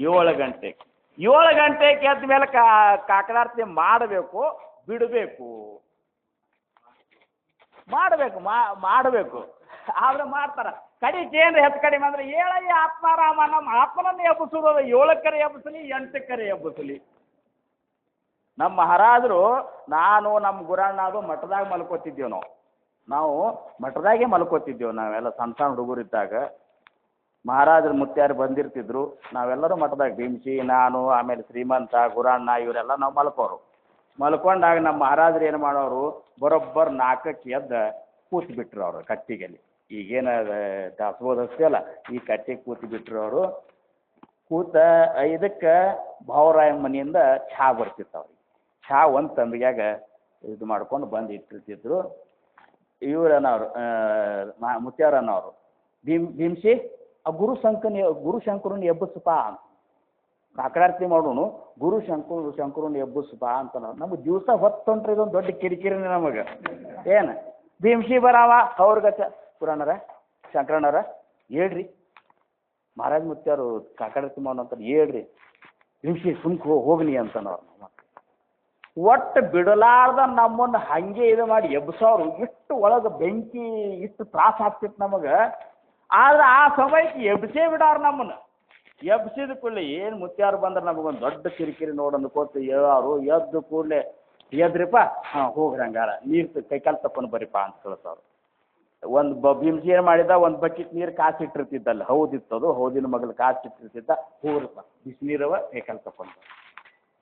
7 ಗಂಟೆಗೆ. 7 ಗಂಟೆಗೆ ಎದ್ದ ಮೇಲೆ ಕಾಕರಾರ್ತಿ ಮಾಡಬೇಕು, ಬಿಡಬೇಕು, ಮಾಡಬೇಕು. ಆದ್ರೆ ಮಾಡ್ತಾರೆ. ಕಡಿಗೆ ಏನ್ರಿ ಹೆಚ್ಚು ಕಡಿಮೆ ಅಂದ್ರೆ ಹೇಳಯ್ಯ ಆತ್ಮಾರಾಮ, ನಮ್ಮ ಆತ್ಮನನ್ನು ಎಬ್ಬಿಸೋದು 7ಕ್ಕರೆ ಎಬ್ಬಿಸಲಿ 8ಕ್ಕರೆ ಎಬ್ಬಿಸಲಿ. ನಮ್ಮ ಮಹಾರಾಜರು, ನಾನು ನಮ್ಮ ಗುರಣ್ಣ ಅದು ಮಠದಾಗ ಮಲ್ಕೋತಿದ್ದೇವೆ. ನಾವು ಮಠದಾಗೆ ಮಲ್ಕೋತಿದ್ದೇವೆ. ನಾವೆಲ್ಲ ಸಣ್ಣ ಸಣ್ಣ ಹುಡುಗರಿದ್ದಾಗ ಮಹಾರಾಜರು ಮುತ್ಯಾರು ಬಂದಿರ್ತಿದ್ರು. ನಾವೆಲ್ಲರೂ ಮಠದಾಗ ಭೀಮ್ಸಿ, ನಾನು, ಆಮೇಲೆ ಶ್ರೀಮಂತ, ಗುರಣ್ಣ ಇವರೆಲ್ಲ ನಾವು ಮಲ್ಕೊಂಡಾಗ ನಮ್ಮ ಮಹಾರಾಜರು ಏನು ಮಾಡೋರು, ಬರೋಬ್ಬರ್ 4ಕ್ಕೆ ಎದ್ದು ಕೂತು ಬಿಟ್ರು ಅವರು ಕಟ್ಟಿಗೆಲ್ಲಿ. ಈಗೇನು ದಾಸಬೋಧಸ್ತಿ ಅಲ್ಲ, ಈ ಕಟ್ಟಿಗೆ ಕೂತು ಬಿಟ್ರು ಅವರು. ಕೂತ 5ಕ್ಕೆ ಭಾವರಾಯನ ಮನೆಯಿಂದ ಚಹಾ ಬರ್ತಿತ್ತು ಅವ್ರಿಗೆ. ಚಹಾ ಒಂದು ತಂಬಿಗ್ಯಾಗ ಇದು ಮಾಡ್ಕೊಂಡು ಬಂದು ಇಟ್ಟಿರ್ತಿದ್ರು. ಇವರನ್ನವರು ಮುತ್ಯಾರನ್ನವರು, ಭೀಮ್ಸಿ ಆ ಗುರುಶಂಕರನ್ನ ಎಬ್ಬಿಸಪ್ಪ ಅಂತ. ಕಾಕರಾರ್ತಿ ಮಾಡೋನು, ಶಂಕರನ್ನ ಎಬ್ಬಿಸಪ್ಪ ಅಂತ. ನಮಗೆ ದಿವಸ ಹೊತ್ತೊಂಟ್ರೆ ಇದೊಂದು ದೊಡ್ಡ ಕಿರಿಕಿರಿನೇ ನಮಗೆ. ಏನು ಭೀಮ್ಸಿ ಬರಾವ ಅವ್ರಿಗಚ್ಚ, ಪುರಾಣರ ಶಂಕರಣ್ಣರ ಹೇಳ್ರಿ, ಮಹಾರಾಜ ಮುತ್ಯಾರು ಕಾಕರಾರ್ತಿ ಮಾಡೋಣ ಅಂತ ಹೇಳ್ರಿ, ಭೀಮ್ಸಿ ಸುಮ್ಕೆ ಹೋಗ್ನಿ ಅಂತನವ್ರು. ಒಟ್ಟು ಬಿಡಲಾರ್ದ ನಮ್ಮನ್ನು ಹಂಗೆ ಇದು ಮಾಡಿ ಎಬ್ಸೋರು. ಇಷ್ಟು ಒಳಗೆ ಬೆಂಕಿ, ಇಷ್ಟು ತ್ರಾಸ ಆಗ್ತಿತ್ತು ನಮಗೆ. ಆದ್ರೆ ಆ ಸಮಯಕ್ಕೆ ಎಬ್ಸೇ ಬಿಡಾರು ನಮ್ಮನ್ನು. ಎಬ್ಸಿದ ಕೂಡಲೇ ಏನು ಮುತ್ಯಾರು ಬಂದ್ರೆ ನಮಗೊಂದು ದೊಡ್ಡ ಕಿರಿಕಿರಿ ನೋಡಂದ್ಕೋತ ಯಾರು ಎದ್ದು ಕೂಡಲೇ ಎದ್ರಿಪ್ಪ, ಹೋಗ್ರಿ ಹಂಗಾರ ನೀರು ಕೈಕಾಲು ತಕೊಂಡು ಬರೀಪ್ಪ ಅಂತ ಕಳ್ಸೋರು. ಒಂದು ಭೀಮ್ಸಿ ಏನು ಮಾಡಿದ, ಒಂದು ಬಕೆಟ್ ನೀರು ಕಾಸಿಟ್ಟಿರ್ತಿದ್ದಲ್ಲ, ಹೌದಿತ್ತದು, ಹೌದಿನ ಮಗಲು ಕಾಸಿಟ್ಟಿರ್ತಿದ್ದ. ಹೋಗ್ರಪ್ಪ ಬಿಸಿನೀರವ ಕೈಕಾಲು ತಕೊಂಡು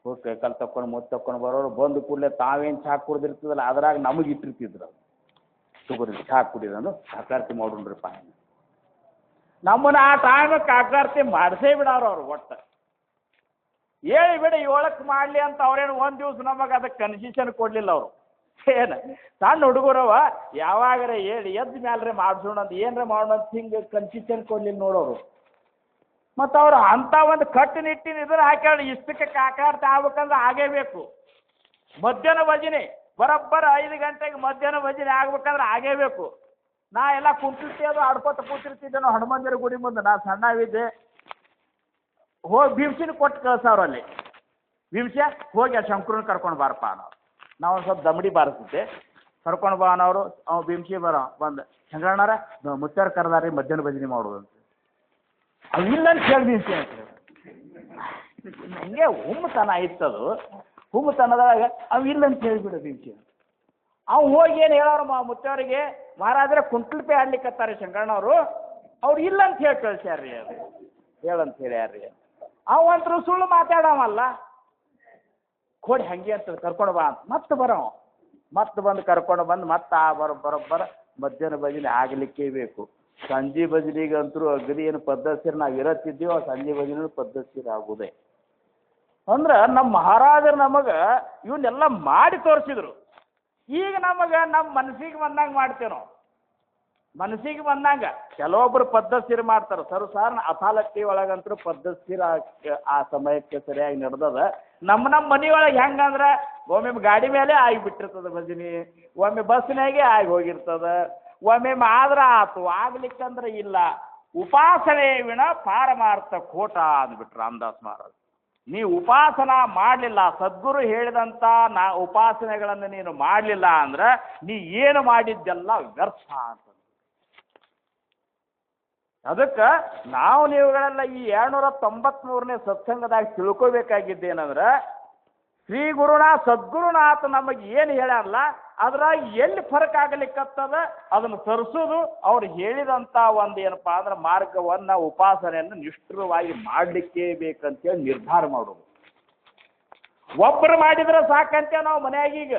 ಹೋಗಿ ಕೈಕಾಲು ತಕೊಂಡು ಮುತ್ತು ತಕೊಂಡು ಬರೋರು. ಬಂದು ಕೂಡಲೇ ತಾವೇನು ಚಹಾ ಕುಡ್ದಿರ್ತದಲ್ಲ ಅದ್ರಾಗ ನಮಗೆ ಇಟ್ಟಿರ್ತಿದ್ರು. ತಗೋರಿ ಚಹಾ ಕುಡಿಯೋದು, ಕಾಕರಾರ್ತಿ ಮಾಡೋಣ್ರಿಪ್ಪ. ನಮ್ಮನ್ನ ಆ ಟೈಮಿಗೆ ಕಾಕರಾರ್ತಿ ಮಾಡಿಸೇ ಬಿಡೋರು ಅವ್ರು. ಒಟ್ಟು ಹೇಳಿ ಬಿಡಿ 7ಕ್ಕೆ ಮಾಡಲಿ ಅಂತ ಅವ್ರೇನು ಒಂದು ದಿವ್ಸ ನಮಗೆ ಅದಕ್ಕೆ ಕನ್ಸೆಷನ್ ಕೊಡಲಿಲ್ಲ ಅವರು. ಏನು ಸಣ್ಣ ಹುಡುಗರವ ಯಾವಾಗರ ಹೇಳಿ ಎದ್ದು ಮ್ಯಾಲ್ರೆ ಮಾಡಿಸೋಣ ಅಂತ, ಏನರ ಮಾಡೋಣ ಅಂತ ಹಿಂಗೆ ಕನ್ಸೆಷನ್ ಕೊಡಲಿಲ್ಲ ನೋಡೋರು. ಮತ್ತು ಅವ್ರು ಅಂಥ ಒಂದು ಕಟ್ಟುನಿಟ್ಟಿನ ಇದನ್ನು ಹಾಕ್ಯಾಳ, ಇಷ್ಟಕ್ಕೆ ಕಾಕರಾರ್ತಿ ಆಗ್ಬೇಕಂದ್ರೆ ಆಗೇಬೇಕು. ಮಧ್ಯಾಹ್ನ ಭಜನೆ ಬರೋಬ್ಬರ 5 ಗಂಟೆಗೆ ಮಧ್ಯಾಹ್ನ ಭಜನೆ ಆಗ್ಬೇಕಂದ್ರೆ ಆಗೇಬೇಕು. ನಾ ಎಲ್ಲ ಕುಂತಿರ್ತೀವಿ, ಆಡ್ಕೊತ ಕೂತಿರ್ತಿದ್ದೆ ನಾವು ಹನುಮಂದಿರ ಗುಡಿ ಮುಂದೆ. ನಾ ಸಣ್ಣವಿದ್ದೆ. ಹೋಗಿ ಭೀಮ್ಸಿನ ಕೊಟ್ಟು ಕಳ್ಸವ್ರಲ್ಲಿ, ಭೀಮ್ಸ್ಯ ಹೋಗಿ ಆ ಶಂಕರನ್ನ ಕರ್ಕೊಂಡು ಬಾರಪ್ಪ ಅನ್ನೋರು. ನಾವು ಒಂದು ಸ್ವಲ್ಪ ದಮಡಿ ಬಾರಿಸ್ತಿದ್ದೆ, ಕರ್ಕೊಂಡು ಬಾ ಅನ್ನೋರು. ಅವ ಭೀಮ್ಸಿ ಬಂದು, ಶಂಕರಣ್ಣರ ಮುತ್ಯಾರು ಕರೆದಾರಿ ಮಧ್ಯಾಹ್ನ ಭಜನೆ ಮಾಡೋದು ಅಂತ. ಅವು ಇಲ್ಲ ಅಂತ ಹೇಳಿ ಭೀಮ್ಸಿ ಅಂತ ಹಂಗೆ ಹುಮ್ಮತನ ಇತ್ತದು. ಹುಮ್ಮತನದಾಗ ಅವು ಇಲ್ಲ ಅಂತ ಹೇಳಿಬಿಡು ಭೀಮ್ಸಿ ಅಂತ. ಅವು ಹೋಗಿ ಏನು ಹೇಳೋರು ಮುತ್ಯಾರಿಗೆ, ಮಹಾರಾಜರ ಕುಂಟ್ಲಪೆ ಆಡ್ಲಿಕ್ಕತ್ತಾರೆ ಶಂಕರಣ್ಣವರು, ಅವ್ರು ಇಲ್ಲ ಅಂತ ಹೇಳಿ ಕಳ್ಸ್ಯಾರ್ರಿ, ಅದು ಹೇಳಂತ ಹೇಳ್ಯಾರ್ರಿ. ಅವಂತರೂ ಸುಳ್ಳು ಮಾತಾಡವಲ್ಲ. ಕೊಡಿ ಹಂಗೆ ಅಂತ ಕರ್ಕೊಂಡು ಬಾ ಅಂತ ಮತ್ತೆ ಮತ್ತೆ ಬಂದು ಕರ್ಕೊಂಡು ಬಂದು ಮತ್ತೆ ಆ ಬರೋಬ್ಬರ ಮಧ್ಯಾಹ್ನ ಭಜನೆ ಆಗಲಿಕ್ಕೇ ಬೇಕು. ಸಂಜೆ ಭಜನೆಗಂತರೂ ಅಗದಿ ಏನು ಪದ್ಧತಿ ನಾವು ಇರತ್ತಿದ್ದೀವೋ, ಸಂಜೆ ಭಜನೆ ಪದ್ಧತಿ ಆಗೋದೇ. ಅಂದ್ರೆ ನಮ್ಮ ಮಹಾರಾಜರು ನಮಗೆ ಇವನ್ನೆಲ್ಲ ಮಾಡಿ ತೋರಿಸಿದ್ರು. ಈಗ ನಮಗೆ ನಮ್ಮ ಮನಸ್ಸಿಗೆ ಬಂದಂಗೆ ಮಾಡ್ತೇವೆ ನಾವು. ಮನಸ್ಸಿಗೆ ಬಂದಂಗೆ ಕೆಲವೊಬ್ಬರು ಪದ್ಧತಿ ಮಾಡ್ತಾರೆ. ಸಾಧಾರಣ ಅಸಾಲಟ್ಟಿ ಒಳಗಂತೂ ಪದ್ಧತಿ ಆ ಸಮಯಕ್ಕೆ ಸರಿಯಾಗಿ ನಡೆದದ. ನಮ್ಮ ಮನೆಯೊಳಗೆ ಹೆಂಗಂದ್ರೆ ಒಮ್ಮೆ ಗಾಡಿ ಮೇಲೆ ಆಗಿಬಿಟ್ಟಿರ್ತದೆ ಭಜನೆ, ಒಮ್ಮೆ ಬಸ್ನಾಗೆ ಆಗಿ ಹೋಗಿರ್ತದೆ, ಒಮ್ಮೆ ಆದ್ರೆ ಆತು, ಆಗ್ಲಿಕ್ಕಂದ್ರೆ ಇಲ್ಲ. ಉಪಾಸನೆ ವಿಣ ಪಾರಮಾರ್ಥ ಕೋಟ ಅಂದ್ಬಿಟ್ರು ರಾಮದಾಸ್ ಮಹಾರಾಜ್. ನೀ ಉಪಾಸನ ಮಾಡಲಿಲ್ಲ, ಸದ್ಗುರು ಹೇಳಿದಂಥ ಉಪಾಸನೆಗಳನ್ನು ನೀನು ಮಾಡಲಿಲ್ಲ ಅಂದ್ರೆ ನೀ ಏನು ಮಾಡಿದ್ದೆಲ್ಲ ವ್ಯರ್ಥ ಅಂತ. ಅದಕ್ಕೆ ನಾವು ನೀವುಗಳೆಲ್ಲ ಈ 293ನೇ ಸತ್ಸಂಗದಾಗ ತಿಳ್ಕೋಬೇಕಾಗಿದ್ದೇನಂದ್ರೆ, ಶ್ರೀ ಸದ್ಗುರುನಾಥ ನಮಗೆ ಏನು ಹೇಳ್ಯಾರಲ್ಲ ಅದ್ರಾಗ ಎಲ್ಲಿ ಫರಕ್ ಆಗಲಿಕ್ಕತ್ತದ ಅದನ್ನು ತರಿಸೋದು, ಅವ್ರು ಹೇಳಿದಂಥ ಒಂದು ಏನಪ್ಪ ಅಂದ್ರೆ ಮಾರ್ಗವನ್ನು, ಉಪಾಸನೆಯನ್ನು ನಿಷ್ಠುರವಾಗಿ ಮಾಡಲಿಕ್ಕೇ ಬೇಕಂತೇಳಿ ನಿರ್ಧಾರ ಮಾಡೋದು. ಒಬ್ಬರು ಮಾಡಿದ್ರೆ ಸಾಕಂತೆ ನಾವು ಮನೆಯಾಗೀಗ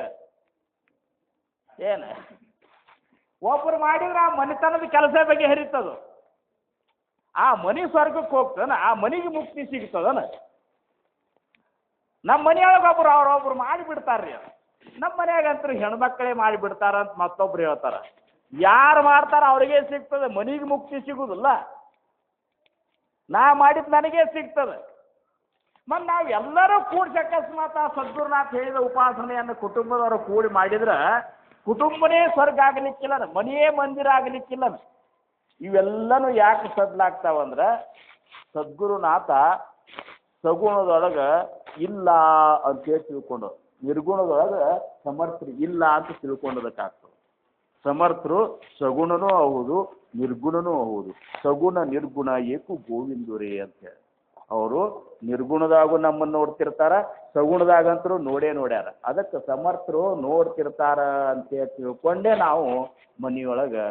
ಏನು ಒಬ್ಬರು ಮಾಡಿದ್ರೆ ಆ ಮನೆತನದ ಕೆಲಸ ಬಗ್ಗೆ ಹರಿತದ, ಆ ಮನೆ ಸ್ವರ್ಗಕ್ಕೆ ಹೋಗ್ತಾನ, ಆ ಮನೆಗೆ ಮುಕ್ತಿ ಸಿಗ್ತದನ. ನಮ್ಮ ಮನೆಯೊಳಗೆ ಒಬ್ರು ಅವ್ರೊಬ್ರು ಮಾಡಿಬಿಡ್ತಾರ್ರಿ. ನಮ್ಮ ಮನ್ಯಾಗಂತೂ ಹೆಣ್ಮಕ್ಳೇ ಮಾಡಿಬಿಡ್ತಾರ ಅಂತ ಮತ್ತೊಬ್ರು ಹೇಳ್ತಾರ. ಯಾರು ಮಾಡ್ತಾರ ಅವ್ರಿಗೆ ಸಿಗ್ತದೆ, ಮನೆಗೆ ಮುಕ್ತಿ ಸಿಗುದಿಲ್ಲ. ನಾ ಮಾಡಿದ್ ನನಗೆ ಸಿಗ್ತದೆ. ಮತ್ತು ನಾವು ಎಲ್ಲರೂ ಕೂಡಿ ಅಕಸ್ಮಾತ್ ಆ ಸದ್ಗುರುನಾಥ್ ಹೇಳಿದ ಉಪಾಸನೆಯನ್ನು ಕುಟುಂಬದವರು ಕೂಡಿ ಮಾಡಿದ್ರೆ ಕುಟುಂಬನೇ ಸ್ವರ್ಗ ಆಗಲಿಕ್ಕಿಲ್ಲ, ಮನೆಯೇ ಮಂದಿರ ಆಗಲಿಕ್ಕಿಲ್ಲ. ಇವೆಲ್ಲನೂ ಯಾಕೆ ಸಡ್ಲಾಗ್ತಾವಂದ್ರೆ ಸದ್ಗುರುನಾಥ ಸಗುಣದೊಳಗೆ ಇಲ್ಲ ಅಂತೇಳಿ ತಿಳ್ಕೊಂಡು, ನಿರ್ಗುಣದೊಳಗೆ ಸಮರ್ಥರು ಇಲ್ಲ ಅಂತ ತಿಳ್ಕೊಂಡದಕ್ಕಾಗ್ತದೆ. ಸಮರ್ಥರು ಸಗುಣನೂ ಹೌದು, ನಿರ್ಗುಣನೂ ಹೌದು. ಸಗುಣ ನಿರ್ಗುಣ ಏಕು ಗೋವಿಂದುರೇ ಅಂತೇಳಿ ಅವರು ನಿರ್ಗುಣದಾಗೂ ನಮ್ಮನ್ನು ನೋಡ್ತಿರ್ತಾರ, ಸಗುಣದಾಗಂತರೂ ನೋಡೇ ನೋಡ್ಯಾರ. ಅದಕ್ಕೆ ಸಮರ್ಥರು ನೋಡ್ತಿರ್ತಾರ ಅಂತೇಳಿ ತಿಳ್ಕೊಂಡೇ ನಾವು ಮನೆಯೊಳಗೆ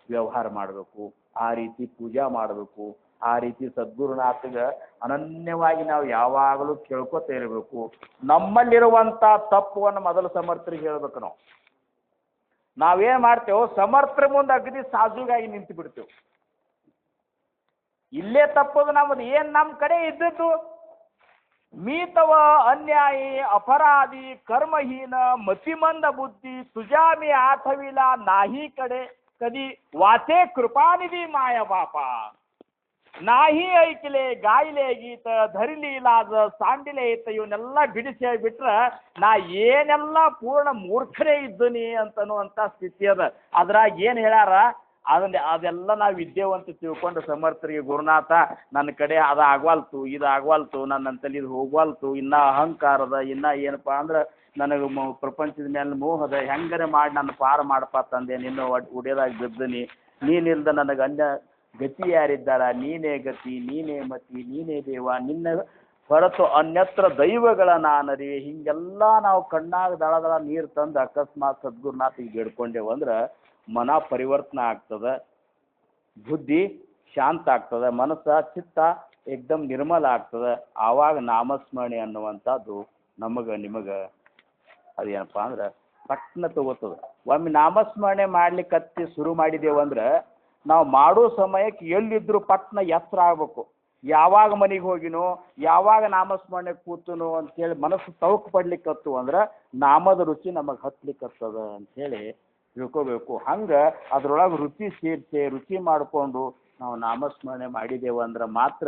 ವ್ಯವಹಾರ ಮಾಡಬೇಕು, ಆ ರೀತಿ ಪೂಜಾ ಮಾಡಬೇಕು, ಆ ರೀತಿ ಸದ್ಗುರುನಾಥಗೆ ಅನನ್ಯವಾಗಿ ನಾವು ಯಾವಾಗಲೂ ಕೇಳ್ಕೊತ ಇರಬೇಕು. ನಮ್ಮಲ್ಲಿರುವಂಥ ತಪ್ಪುವನ್ನು ಮೊದಲು ಸಮರ್ಥರಿಗೆ ಹೇಳ್ಬೇಕು. ನಾವೇನು ಮಾಡ್ತೇವೆ, ಸಮರ್ಥರ ಮುಂದೆ ಅಗದಿ ಸಾಜುಗಾಗಿ ನಿಂತು ಬಿಡ್ತೇವೆ. ಇಲ್ಲೇ ತಪ್ಪದು ನಮ್ಮದು. ಏನು ನಮ್ಮ ಕಡೆ ಇದ್ದದ್ದು ಮೀತವ ಅನ್ಯಾಯಿ ಅಪರಾಧಿ ಕರ್ಮಹೀನ ಮತಿಮಂದ ಬುದ್ಧಿ ತುಜಾಮಿ ಆಥವಿಲ ನಾಹಿ ಕಡೆ कधी वाचे कृपानिधी माया बापा नाही ऐकले गायले गीत धरली लाज सांडिले ಇತ್ತ ಇವನ್ನೆಲ್ಲ ಬಿಡಿಸಿ ಬಿಟ್ರೆ ನಾ ಏನೆಲ್ಲ ಪೂರ್ಣ ಮೂರ್ಖರೇ ಇದ್ದೀನಿ ಅಂತನ್ನುವಂಥ ಸ್ಥಿತಿ ಅದ. ಅದ್ರಾಗ ಏನು ಹೇಳ್ಯಾರ ಅದೆಲ್ಲ ನಾವು ವಿದ್ಯಾವಂತ ತಿಳ್ಕೊಂಡು ಸಮರ್ಥರಿಗೆ ಗುರುನಾಥ ನನ್ನ ಕಡೆ ಅದು ಆಗವಾಲ್ತು, ಇದು ಆಗವಾಲ್ತು, ನನ್ನಂತಲ್ಲಿ ಇದು ಹೋಗ್ವಾಲ್ತು, ಇನ್ನೂ ಅಹಂಕಾರದ, ಇನ್ನೂ ಏನಪ್ಪ ಅಂದ್ರೆ ನನಗೆ ಪ್ರಪಂಚದ ಮೇಲೆ ಮೋಹದ, ಹೆಂಗರೆ ಮಾಡಿ ನನ್ನ ಪಾರ ಮಾಡಪ್ಪ ತಂದೆ, ನಿನ್ನ ಉಡಿಯೋದಾಗಿ ಬಿದ್ದೀನಿ, ನೀನಿಲ್ದ ನನಗೆ ಅನ್ಯ ಗತಿ ಯಾರಿದ್ದಾರ, ನೀನೇ ಗತಿ, ನೀನೇ ಮತಿ, ನೀನೇ ದೇವ, ನಿನ್ನ ಹೊರತು ಅನ್ಯತ್ರ ದೈವಗಳ ನಾನರಿ. ಹೀಗೆಲ್ಲ ನಾವು ಕಣ್ಣಾಗ ದಳ ದಳ ನೀರು ತಂದು ಅಕಸ್ಮಾತ್ ಸದ್ಗುರುನಾಥಿಗೆ ಬೇಡ್ಕೊಂಡೇವು ಅಂದ್ರೆ ಮನ ಪರಿವರ್ತನೆ ಆಗ್ತದೆ, ಬುದ್ಧಿ ಶಾಂತ ಆಗ್ತದೆ, ಮನಸ್ಸು ಚಿತ್ತ ಏಕ್ದಮ್ ನಿರ್ಮಲ ಆಗ್ತದೆ. ಆವಾಗ ನಾಮಸ್ಮರಣೆ ಅನ್ನುವಂಥದ್ದು ನಮಗೆ ನಿಮಗೆ ಅದೇನಪ್ಪ ಅಂದ್ರೆ ಪಟ್ನ ತಗೋತದೆ. ಒಮ್ಮೆ ನಾಮಸ್ಮರಣೆ ಮಾಡ್ಲಿಕ್ಕೆ ಶುರು ಮಾಡಿದೇವಂದ್ರೆ ನಾವು ಮಾಡೋ ಸಮಯಕ್ಕೆ ಎಲ್ಲಿದ್ದರೂ ಪಟ್ನ ಎತ್ತರ ಆಗಬೇಕು. ಯಾವಾಗ ಮನೆಗೆ ಹೋಗಿನೋ, ಯಾವಾಗ ನಾಮಸ್ಮರಣೆ ಕೂತನೋ ಅಂಥೇಳಿ ಮನಸ್ಸು ತವಕು ಪಡ್ಲಿಕ್ಕತ್ತು ಅಂದ್ರೆ ನಾಮದ ರುಚಿ ನಮಗೆ ಹತ್ಲಿಕ್ಕತ್ತದ ಅಂಥೇಳಿ ತಿಳ್ಕೋಬೇಕು. ಹಂಗೆ ಅದ್ರೊಳಗೆ ರುಚಿ ಸೇರಿಸಿ ರುಚಿ ಮಾಡಿಕೊಂಡು ನಾವು ನಾಮಸ್ಮರಣೆ ಮಾಡಿದೆವು ಅಂದ್ರೆ ಮಾತ್ರ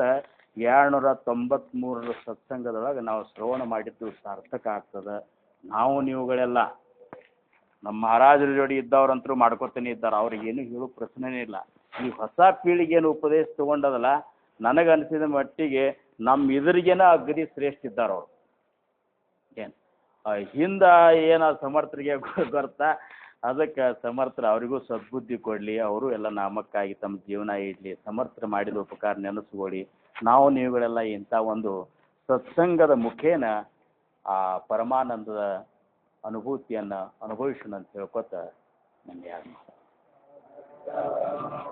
293 ಸತ್ಸಂಗದೊಳಗೆ ನಾವು ಶ್ರವಣ ಮಾಡಿದ್ದು ಸಾರ್ಥಕ ಆಗ್ತದೆ. ನಾವು ನೀವುಗಳೆಲ್ಲ ನಮ್ಮ ಮಹಾರಾಜರ ಜೋಡಿ ಇದ್ದವ್ರಂತರೂ ಮಾಡ್ಕೊತಾನೆ ಇದ್ದಾರೆ, ಅವ್ರಿಗೇನು ಹೇಳೋ ಪ್ರಶ್ನೆನೇ ಇಲ್ಲ. ಈ ಹೊಸ ಪೀಳಿಗೆಯನ್ನು ಉಪದೇಶ ತೊಗೊಂಡದಲ್ಲ, ನನಗನ್ಸಿದ ಮಟ್ಟಿಗೆ ನಮ್ಮ ಎದುರಿಗೇನ ಅಗದಿ ಶ್ರೇಷ್ಠ ಇದ್ದಾರೆ ಅವರು. ಏನು ಹಿಂದೆ ಏನು ಸಮರ್ಥರಿಗೆ ಗೊತ್ತಾ, ಅದಕ್ಕೆ ಸಮರ್ಥರು ಅವರಿಗೂ ಸದ್ಬುದ್ಧಿ ಕೊಡಲಿ, ಅವರು ಎಲ್ಲ ನಾಮಕ್ಕಾಗಿ ತಮ್ಮ ಜೀವನ ಇಡಲಿ, ಸಮರ್ಥರು ಮಾಡಿದ ಉಪಕಾರ ನೆನೆಸ್ಕೊಳ್ಳಿ. ನಾವು ನೀವುಗಳೆಲ್ಲ ಇಂಥ ಒಂದು ಸತ್ಸಂಗದ ಮುಖೇನ ಆ ಪರಮಾನಂದದ ಅನುಭೂತಿಯನ್ನು ಅನುಭವಿಸೋಣ ಅಂತ ಹೇಳ್ಕೊತ ನನ್ನ ಯಾರು